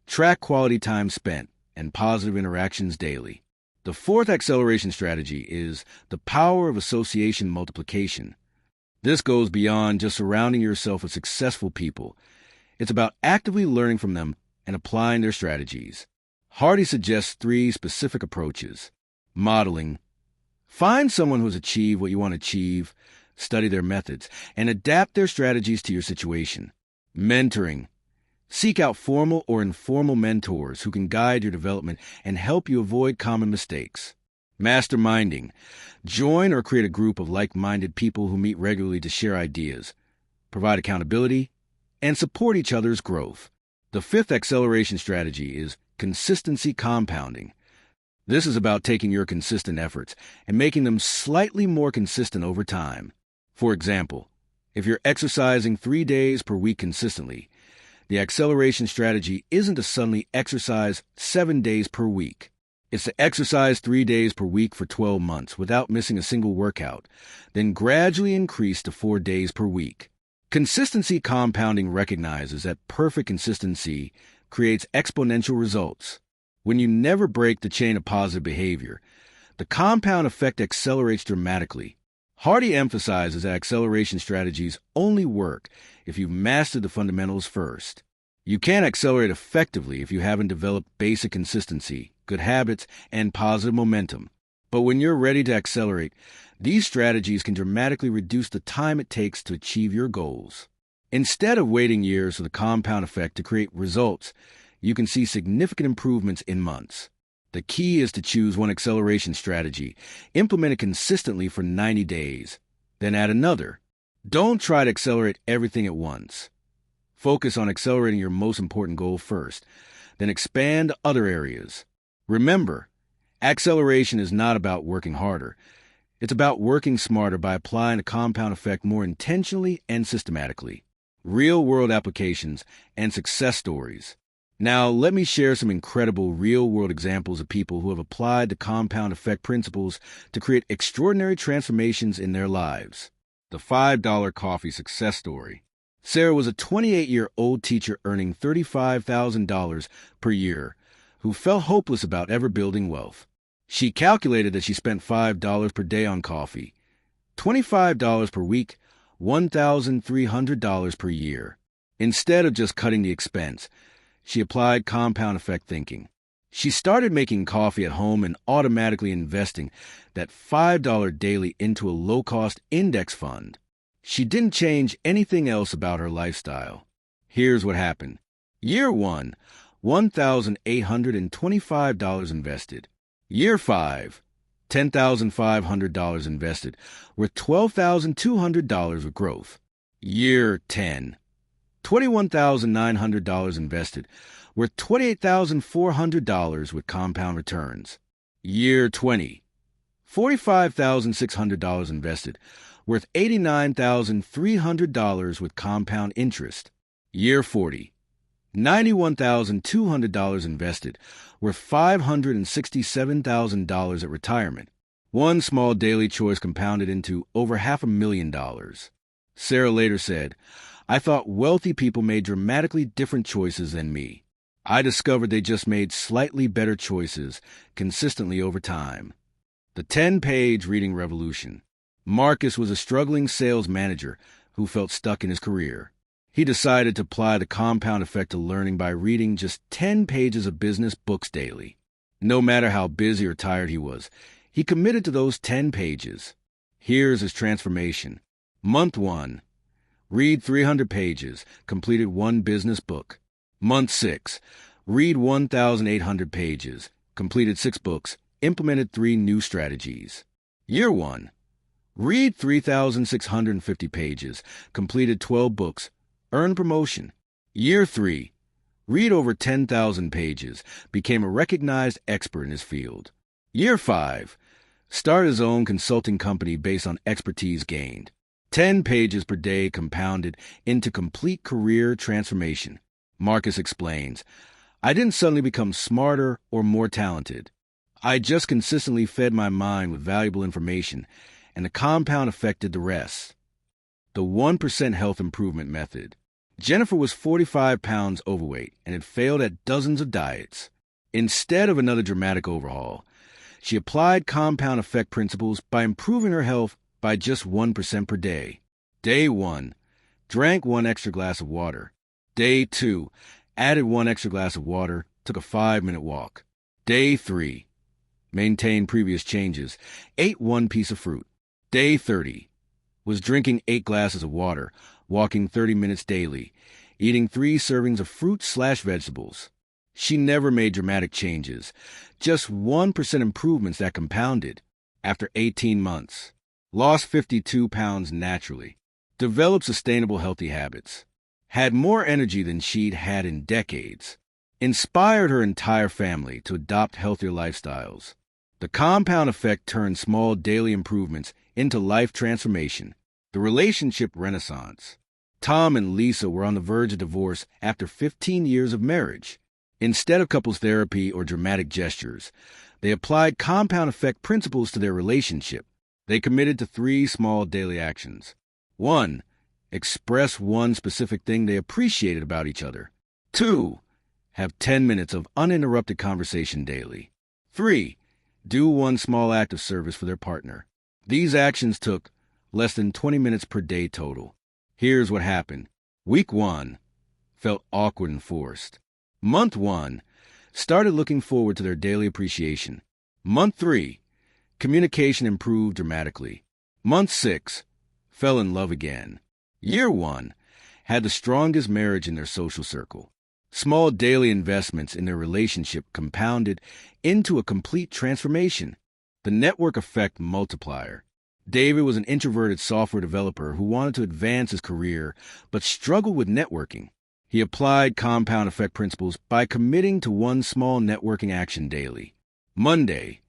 track quality time spent and positive interactions daily. The fourth acceleration strategy is the power of association multiplication. This goes beyond just surrounding yourself with successful people. It's about actively learning from them and applying their strategies. Hardy suggests 3 specific approaches. Modeling. Find someone who has achieved what you want to achieve, study their methods, and adapt their strategies to your situation. Mentoring. Seek out formal or informal mentors who can guide your development and help you avoid common mistakes. Masterminding. Join or create a group of like-minded people who meet regularly to share ideas, provide accountability, and support each other's growth. The fifth acceleration strategy is consistency compounding. This is about taking your consistent efforts and making them slightly more consistent over time. For example, if you're exercising 3 days per week consistently, the acceleration strategy isn't to suddenly exercise 7 days per week. It's to exercise 3 days per week for 12 months without missing a single workout, then gradually increase to 4 days per week. Consistency compounding recognizes that perfect consistency creates exponential results. When you never break the chain of positive behavior, the compound effect accelerates dramatically. Hardy emphasizes that acceleration strategies only work if you've mastered the fundamentals first. You can't accelerate effectively if you haven't developed basic consistency, good habits, and positive momentum. But when you're ready to accelerate, these strategies can dramatically reduce the time it takes to achieve your goals. Instead of waiting years for the compound effect to create results, you can see significant improvements in months. The key is to choose one acceleration strategy, implement it consistently for 90 days, then add another. Don't try to accelerate everything at once. Focus on accelerating your most important goal first, then expand to other areas. Remember, acceleration is not about working harder. It's about working smarter by applying the compound effect more intentionally and systematically. Real-world applications and success stories. Now, let me share some incredible real-world examples of people who have applied the compound effect principles to create extraordinary transformations in their lives. The $5 coffee success story. Sarah was a 28-year-old teacher earning $35,000 per year who felt hopeless about ever building wealth. She calculated that she spent $5 per day on coffee, $25 per week, $1,300 per year. Instead of just cutting the expense, she applied compound effect thinking. She started making coffee at home and automatically investing that $5 daily into a low-cost index fund. She didn't change anything else about her lifestyle. Here's what happened. Year 1, $1,825 invested. Year 5, $10,500 invested, worth $12,200 with growth. Year 10, $21,900 invested, worth $28,400 with compound returns. Year 20, $45,600 invested, worth $89,300 with compound interest. Year 40, $91,200 invested, worth $567,000 at retirement. One small daily choice compounded into over $500,000. Sarah later said, "I thought wealthy people made dramatically different choices than me. I discovered they just made slightly better choices consistently over time." The 10-page reading revolution. Marcus was a struggling sales manager who felt stuck in his career. He decided to apply the compound effect to learning by reading just 10 pages of business books daily. No matter how busy or tired he was, he committed to those 10 pages. Here's his transformation. Month 1. Read 300 pages, completed 1 business book. Month 6. Read 1,800 pages, completed 6 books, implemented 3 new strategies. Year 1. Read 3,650 pages, completed 12 books, earned promotion. Year 3. Read over 10,000 pages, became a recognized expert in his field. Year 5. Started his own consulting company based on expertise gained. 10 pages per day compounded into complete career transformation. Marcus explains, "I didn't suddenly become smarter or more talented. I just consistently fed my mind with valuable information, and the compound effect did the rest." The 1% health improvement method. Jennifer was 45 pounds overweight and had failed at dozens of diets. Instead of another dramatic overhaul, she applied compound effect principles by improving her health by just 1% per day. Day 1, drank 1 extra glass of water. Day 2, added 1 extra glass of water, took a 5-minute walk. Day 3, maintained previous changes, ate 1 piece of fruit. Day 30, was drinking 8 glasses of water, walking 30 minutes daily, eating 3 servings of fruit/vegetables. She never made dramatic changes, just 1% improvements that compounded. After 18 months, lost 52 pounds naturally, developed sustainable healthy habits, had more energy than she'd had in decades, inspired her entire family to adopt healthier lifestyles. The compound effect turned small daily improvements into life transformation. The relationship renaissance. Tom and Lisa were on the verge of divorce after 15 years of marriage. Instead of couples therapy or dramatic gestures, they applied compound effect principles to their relationship. They committed to 3 small daily actions. 1. Express 1 specific thing they appreciated about each other. 2. Have 10 minutes of uninterrupted conversation daily. 3. Do 1 small act of service for their partner. These actions took less than 20 minutes per day total. Here's what happened. Week 1, felt awkward and forced. Month 1, started looking forward to their daily appreciation. Month 3, communication improved dramatically. Month 6, fell in love again. Year 1, had the strongest marriage in their social circle. Small daily investments in their relationship compounded into a complete transformation. The network effect multiplier. David was an introverted software developer who wanted to advance his career but struggled with networking. He applied compound effect principles by committing to 1 small networking action daily. Monday,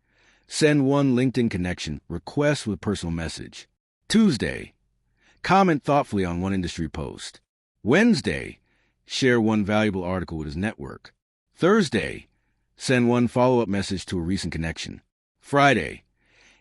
send 1 LinkedIn connection request with personal message. Tuesday, comment thoughtfully on 1 industry post. Wednesday, share 1 valuable article with his network. Thursday, send 1 follow-up message to a recent connection. Friday,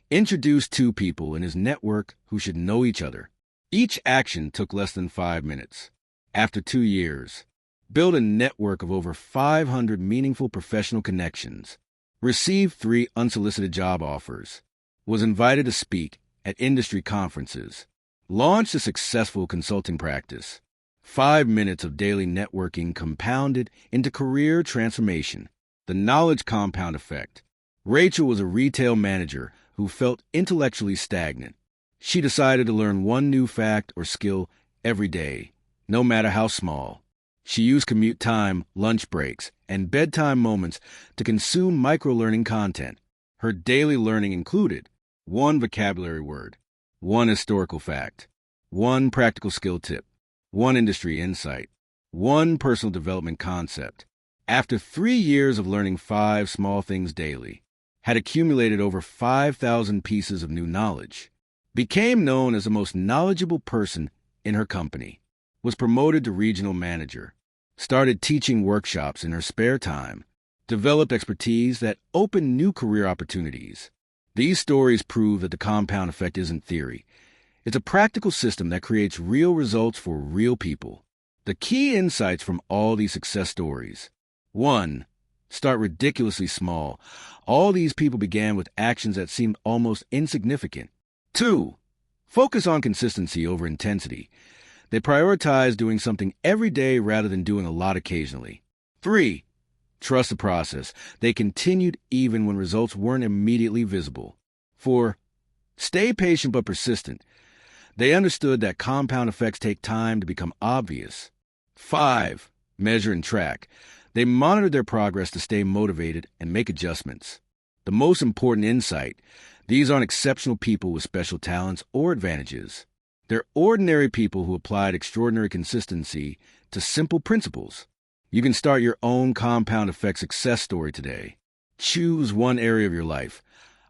introduce 2 people in his network who should know each other. Each action took less than 5 minutes. After 2 years, build a network of over 500 meaningful professional connections. Received 3 unsolicited job offers. Was invited to speak at industry conferences. Launched a successful consulting practice. 5 minutes of daily networking compounded into career transformation. The knowledge compound effect. Rachel was a retail manager who felt intellectually stagnant. She decided to learn 1 new fact or skill every day, no matter how small. She used commute time, lunch breaks, and bedtime moments to consume micro-learning content. Her daily learning included one vocabulary word, one historical fact, one practical skill tip, one industry insight, one personal development concept. After 3 years of learning 5 small things daily, had accumulated over 5,000 pieces of new knowledge, became known as the most knowledgeable person in her company, was promoted to regional manager, started teaching workshops in her spare time, developed expertise that opened new career opportunities. These stories prove that the compound effect isn't theory. It's a practical system that creates real results for real people. The key insights from all these success stories. 1. Start ridiculously small. All these people began with actions that seemed almost insignificant. 2. Focus on consistency over intensity. They prioritize doing something every day rather than doing a lot occasionally. 3. Trust the process. They continued even when results weren't immediately visible. 4. Stay patient but persistent. They understood that compound effects take time to become obvious. 5. Measure and track. They monitored their progress to stay motivated and make adjustments. The most important insight, these aren't exceptional people with special talents or advantages. They're ordinary people who applied extraordinary consistency to simple principles. You can start your own compound effect success story today. Choose one area of your life.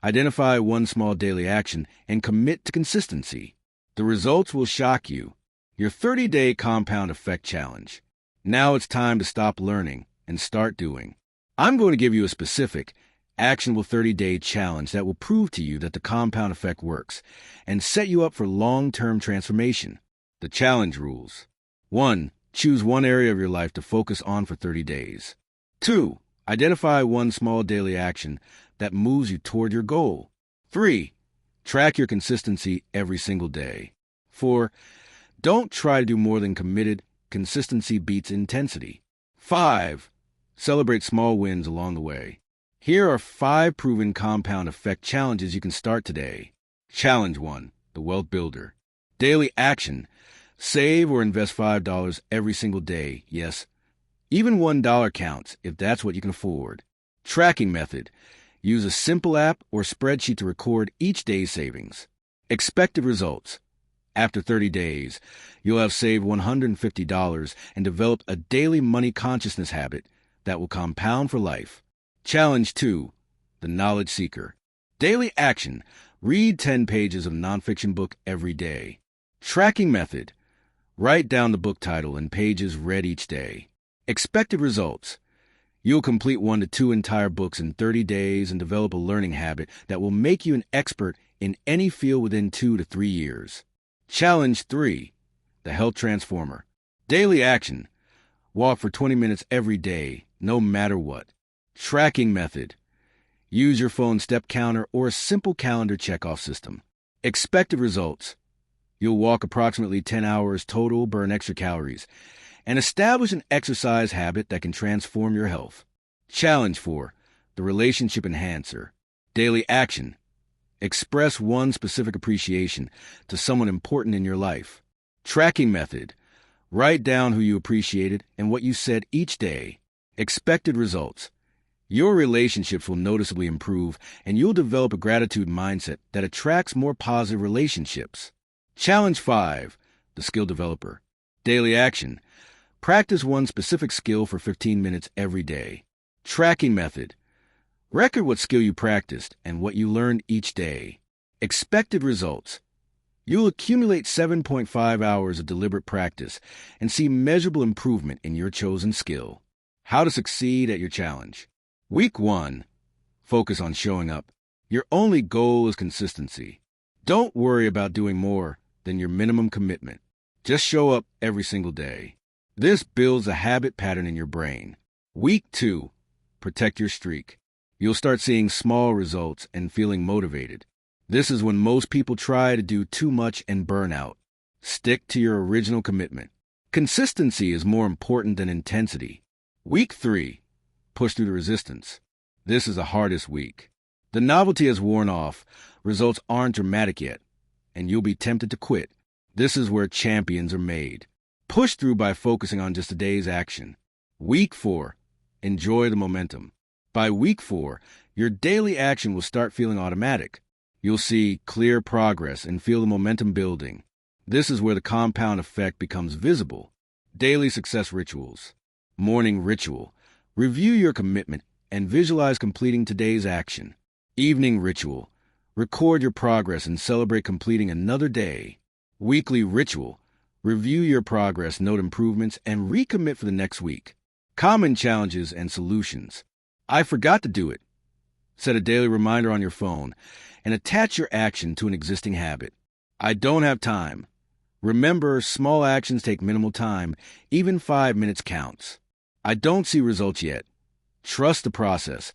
Identify one small daily action and commit to consistency. The results will shock you. Your 30-day compound effect challenge. Now it's time to stop learning and start doing. I'm going to give you a specific, actionable 30-day challenge that will prove to you that the compound effect works and set you up for long-term transformation. The challenge rules. 1. Choose one area of your life to focus on for 30 days. 2. Identify one small daily action that moves you toward your goal. 3. Track your consistency every single day. 4. Don't try to do more than committed. Consistency beats intensity. 5. Celebrate small wins along the way. Here are 5 proven compound effect challenges you can start today. Challenge 1, the Wealth Builder. Daily action. Save or invest $5 every single day. Yes, even $1 counts if that's what you can afford. Tracking method. Use a simple app or spreadsheet to record each day's savings. Expected results. After 30 days, you'll have saved $150 and developed a daily money consciousness habit that will compound for life. Challenge 2, the Knowledge Seeker. Daily action. Read 10 pages of a nonfiction book every day. Tracking method. Write down the book title and pages read each day. Expected results. You'll complete 1 to 2 entire books in 30 days and develop a learning habit that will make you an expert in any field within 2 to 3 years. Challenge 3, the Health Transformer. Daily action. Walk for 20 minutes every day, no matter what. Tracking method. Use your phone step counter or a simple calendar checkoff system. Expected results. You'll walk approximately 10 hours total, burn extra calories, and establish an exercise habit that can transform your health. Challenge 4, the Relationship Enhancer. Daily action. Express one specific appreciation to someone important in your life. Tracking method. Write down who you appreciated and what you said each day. Expected results. Your relationships will noticeably improve, and you'll develop a gratitude mindset that attracts more positive relationships. Challenge 5, the Skill Developer. Daily action. Practice one specific skill for 15 minutes every day. Tracking method. Record what skill you practiced and what you learned each day. Expected results. You'll accumulate 7.5 hours of deliberate practice and see measurable improvement in your chosen skill. How to succeed at your challenge. Week 1. Focus on showing up. Your only goal is consistency. Don't worry about doing more than your minimum commitment. Just show up every single day. This builds a habit pattern in your brain. Week 2. Protect your streak. You'll start seeing small results and feeling motivated. This is when most people try to do too much and burn out. Stick to your original commitment. Consistency is more important than intensity. Week 3. Push through the resistance. This is the hardest week. The novelty has worn off, results aren't dramatic yet, and you'll be tempted to quit. This is where champions are made. Push through by focusing on just a day's action. Week 4. Enjoy the momentum. By week 4, your daily action will start feeling automatic. You'll see clear progress and feel the momentum building. This is where the compound effect becomes visible. Daily success rituals. Morning ritual. Review your commitment and visualize completing today's action. Evening ritual. Record your progress and celebrate completing another day. Weekly ritual. Review your progress, note improvements, and recommit for the next week. Common challenges and solutions. I forgot to do it. Set a daily reminder on your phone and attach your action to an existing habit. I don't have time. Remember, small actions take minimal time. Even 5 minutes counts. I don't see results yet. Trust the process.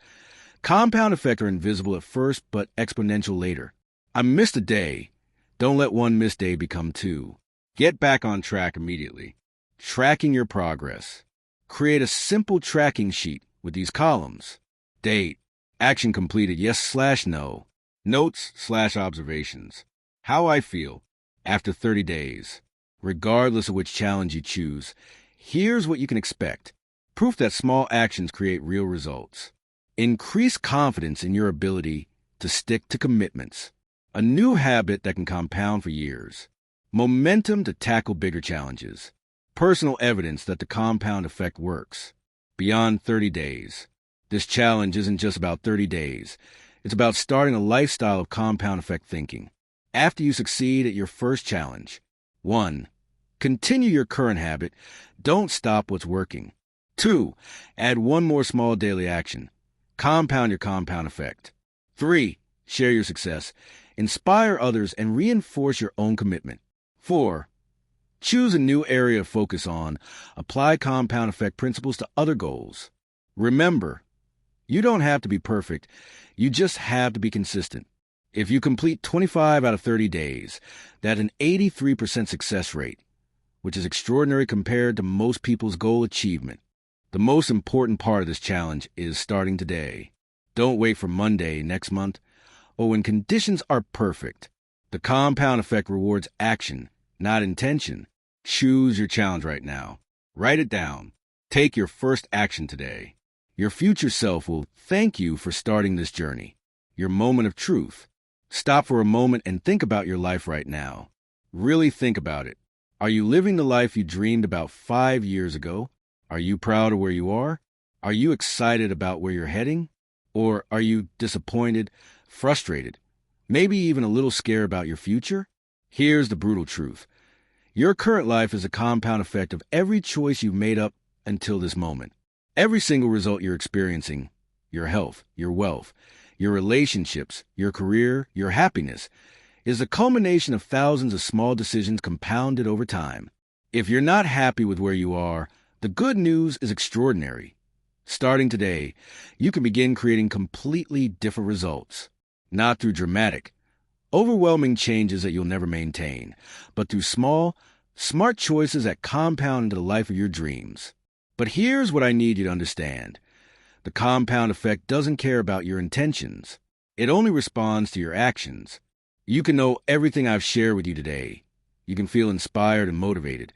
Compound effects are invisible at first, but exponential later. I missed a day. Don't let one missed day become 2. Get back on track immediately. Tracking your progress. Create a simple tracking sheet with these columns. Date. Action completed, yes/no. Notes/observations. How I feel after 30 days. Regardless of which challenge you choose, here's what you can expect. Proof that small actions create real results. Increase confidence in your ability to stick to commitments. A new habit that can compound for years. Momentum to tackle bigger challenges. Personal evidence that the compound effect works. Beyond 30 days. This challenge isn't just about 30 days. It's about starting a lifestyle of compound effect thinking. After you succeed at your first challenge. 1. Continue your current habit. Don't stop what's working. 2. Add one more small daily action. Compound your compound effect. 3. Share your success. Inspire others and reinforce your own commitment. 4. Choose a new area to focus on. Apply compound effect principles to other goals. Remember, you don't have to be perfect. You just have to be consistent. If you complete 25 out of 30 days, that's an 83% success rate, which is extraordinary compared to most people's goal achievement. The most important part of this challenge is starting today. Don't wait for Monday next month or when conditions are perfect. The compound effect rewards action, not intention. Choose your challenge right now. Write it down. Take your first action today. Your future self will thank you for starting this journey. Your moment of truth. Stop for a moment and think about your life right now. Really think about it. Are you living the life you dreamed about 5 years ago? Are you proud of where you are? Are you excited about where you're heading? Or are you disappointed, frustrated, maybe even a little scared about your future? Here's the brutal truth. Your current life is a compound effect of every choice you've made up until this moment. Every single result you're experiencing, your health, your wealth, your relationships, your career, your happiness, is a culmination of thousands of small decisions compounded over time. If you're not happy with where you are, the good news is extraordinary. Starting today, you can begin creating completely different results. Not through dramatic, overwhelming changes that you'll never maintain, but through small, smart choices that compound into the life of your dreams. But here's what I need you to understand. The compound effect doesn't care about your intentions. It only responds to your actions. You can know everything I've shared with you today. You can feel inspired and motivated.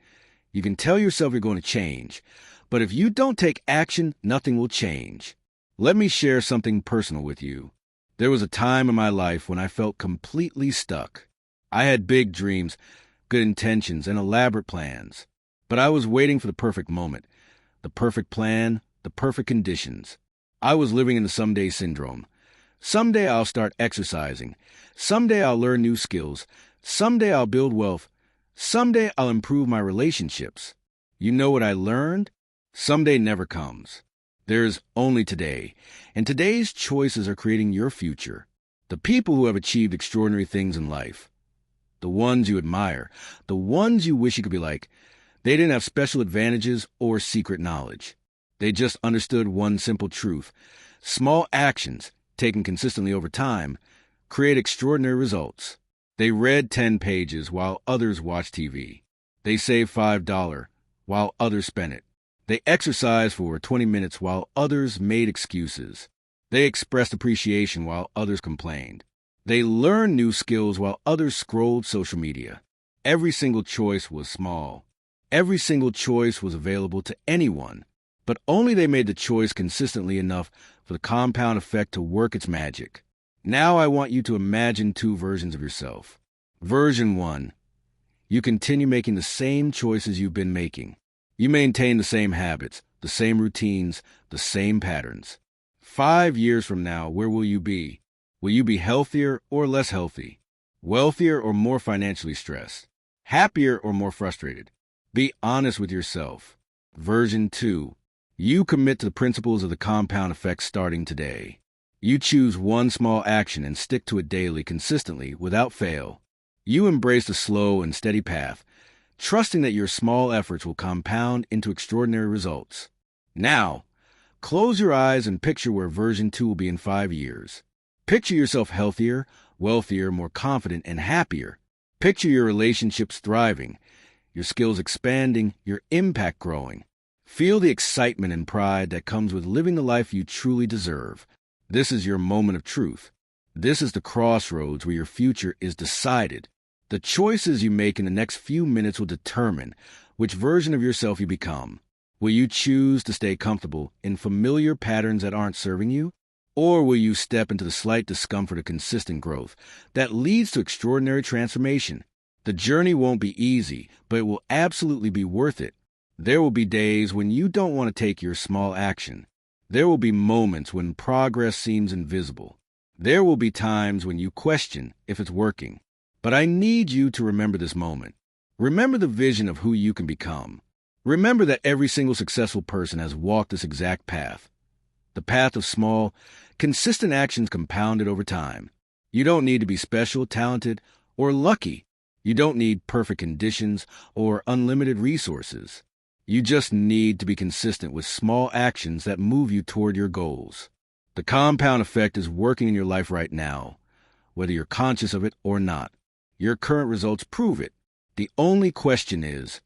You can tell yourself you're going to change. But if you don't take action, nothing will change. Let me share something personal with you. There was a time in my life when I felt completely stuck. I had big dreams, good intentions, and elaborate plans. But I was waiting for the perfect moment, the perfect plan, the perfect conditions. I was living in the someday syndrome. Someday I'll start exercising. Someday I'll learn new skills. Someday I'll build wealth. Someday I'll improve my relationships. You know what I learned? Someday never comes. There's only today, and today's choices are creating your future. The people who have achieved extraordinary things in life, the ones you admire, the ones you wish you could be like, they didn't have special advantages or secret knowledge. They just understood one simple truth. Small actions, taken consistently over time, create extraordinary results. They read 10 pages while others watched TV. They saved $5 while others spent it. They exercised for 20 minutes while others made excuses. They expressed appreciation while others complained. They learned new skills while others scrolled social media. Every single choice was small, Every single choice was available to anyone, but only they made the choice consistently enough for the compound effect to work its magic. Now I want you to imagine two versions of yourself. Version 1. You continue making the same choices you've been making. You maintain the same habits, the same routines, the same patterns. 5 years from now, where will you be? Will you be healthier or less healthy? Wealthier or more financially stressed? Happier or more frustrated? Be honest with yourself. Version 2. You commit to the principles of the compound effect starting today. You choose one small action and stick to it daily, consistently, without fail. You embrace the slow and steady path, trusting that your small efforts will compound into extraordinary results. Now, close your eyes and picture where version 2 will be in 5 years. Picture yourself healthier, wealthier, more confident, and happier. Picture your relationships thriving, your skills expanding, your impact growing. Feel the excitement and pride that comes with living the life you truly deserve. This is your moment of truth. This is the crossroads where your future is decided. The choices you make in the next few minutes will determine which version of yourself you become. Will you choose to stay comfortable in familiar patterns that aren't serving you? Or will you step into the slight discomfort of consistent growth that leads to extraordinary transformation? The journey won't be easy, but it will absolutely be worth it. There will be days when you don't want to take your small action. There will be moments when progress seems invisible. There will be times when you question if it's working. But I need you to remember this moment. Remember the vision of who you can become. Remember that every single successful person has walked this exact path. The path of small, consistent actions compounded over time. You don't need to be special, talented, or lucky. You don't need perfect conditions or unlimited resources. You just need to be consistent with small actions that move you toward your goals. The compound effect is working in your life right now, whether you're conscious of it or not. Your current results prove it. The only question is,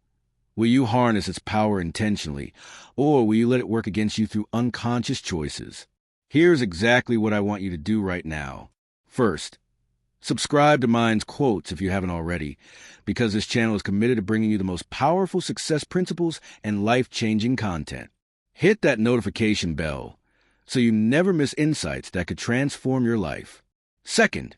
will you harness its power intentionally, or will you let it work against you through unconscious choices? Here's exactly what I want you to do right now. First, subscribe to Mind's Quotes if you haven't already, because this channel is committed to bringing you the most powerful success principles and life-changing content. Hit that notification bell so you never miss insights that could transform your life. Second,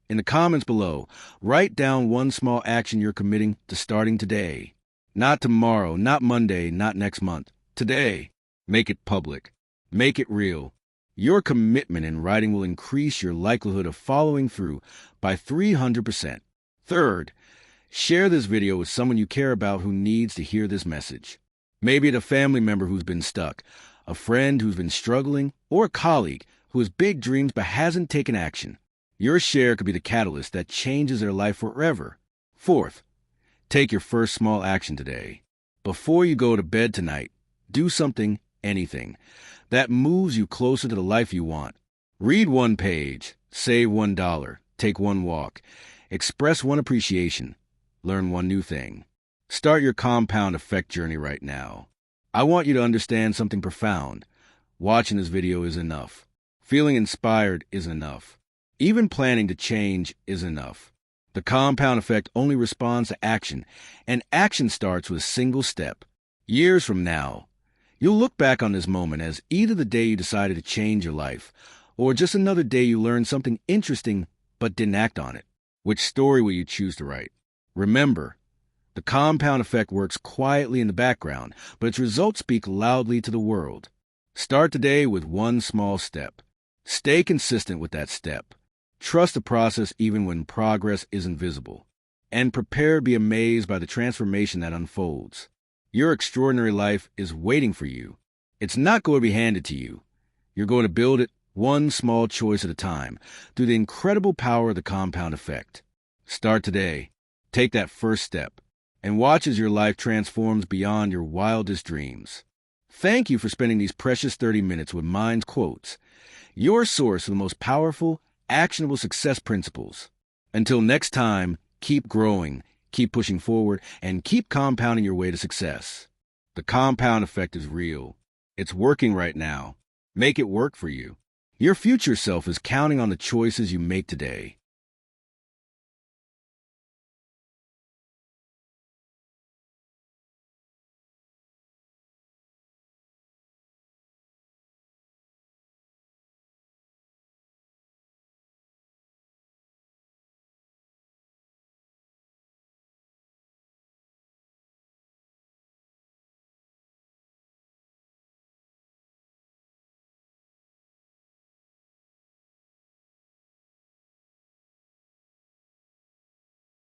in the comments below, write down one small action you're committing to starting today. Not tomorrow, not Monday, not next month. Today. Make it public. Make it real. Your commitment in writing will increase your likelihood of following through by 300%. Third, share this video with someone you care about who needs to hear this message. Maybe it's a family member who's been stuck, a friend who's been struggling, or a colleague who has big dreams but hasn't taken action. Your share could be the catalyst that changes their life forever. Fourth, take your first small action today. Before you go to bed tonight, do something, anything, that moves you closer to the life you want. Read one page, save $1, take one walk, express one appreciation, learn one new thing. Start your compound effect journey right now. I want you to understand something profound. Watching this video is enough. Feeling inspired is enough. Even planning to change is enough. The compound effect only responds to action, and action starts with a single step. Years from now, you'll look back on this moment as either the day you decided to change your life, or just another day you learned something interesting but didn't act on it. Which story will you choose to write? Remember, the compound effect works quietly in the background, but its results speak loudly to the world. Start today with one small step. Stay consistent with that step. Trust the process even when progress isn't visible. And prepare to be amazed by the transformation that unfolds. Your extraordinary life is waiting for you. It's not going to be handed to you. You're going to build it one small choice at a time through the incredible power of the compound effect. Start today. Take that first step. And watch as your life transforms beyond your wildest dreams. Thank you for spending these precious 30 minutes with Mind's Quotes, your source for the most powerful, actionable success principles. Until next time, keep growing, keep pushing forward, and keep compounding your way to success. The compound effect is real. It's working right now. Make it work for you. Your future self is counting on the choices you make today.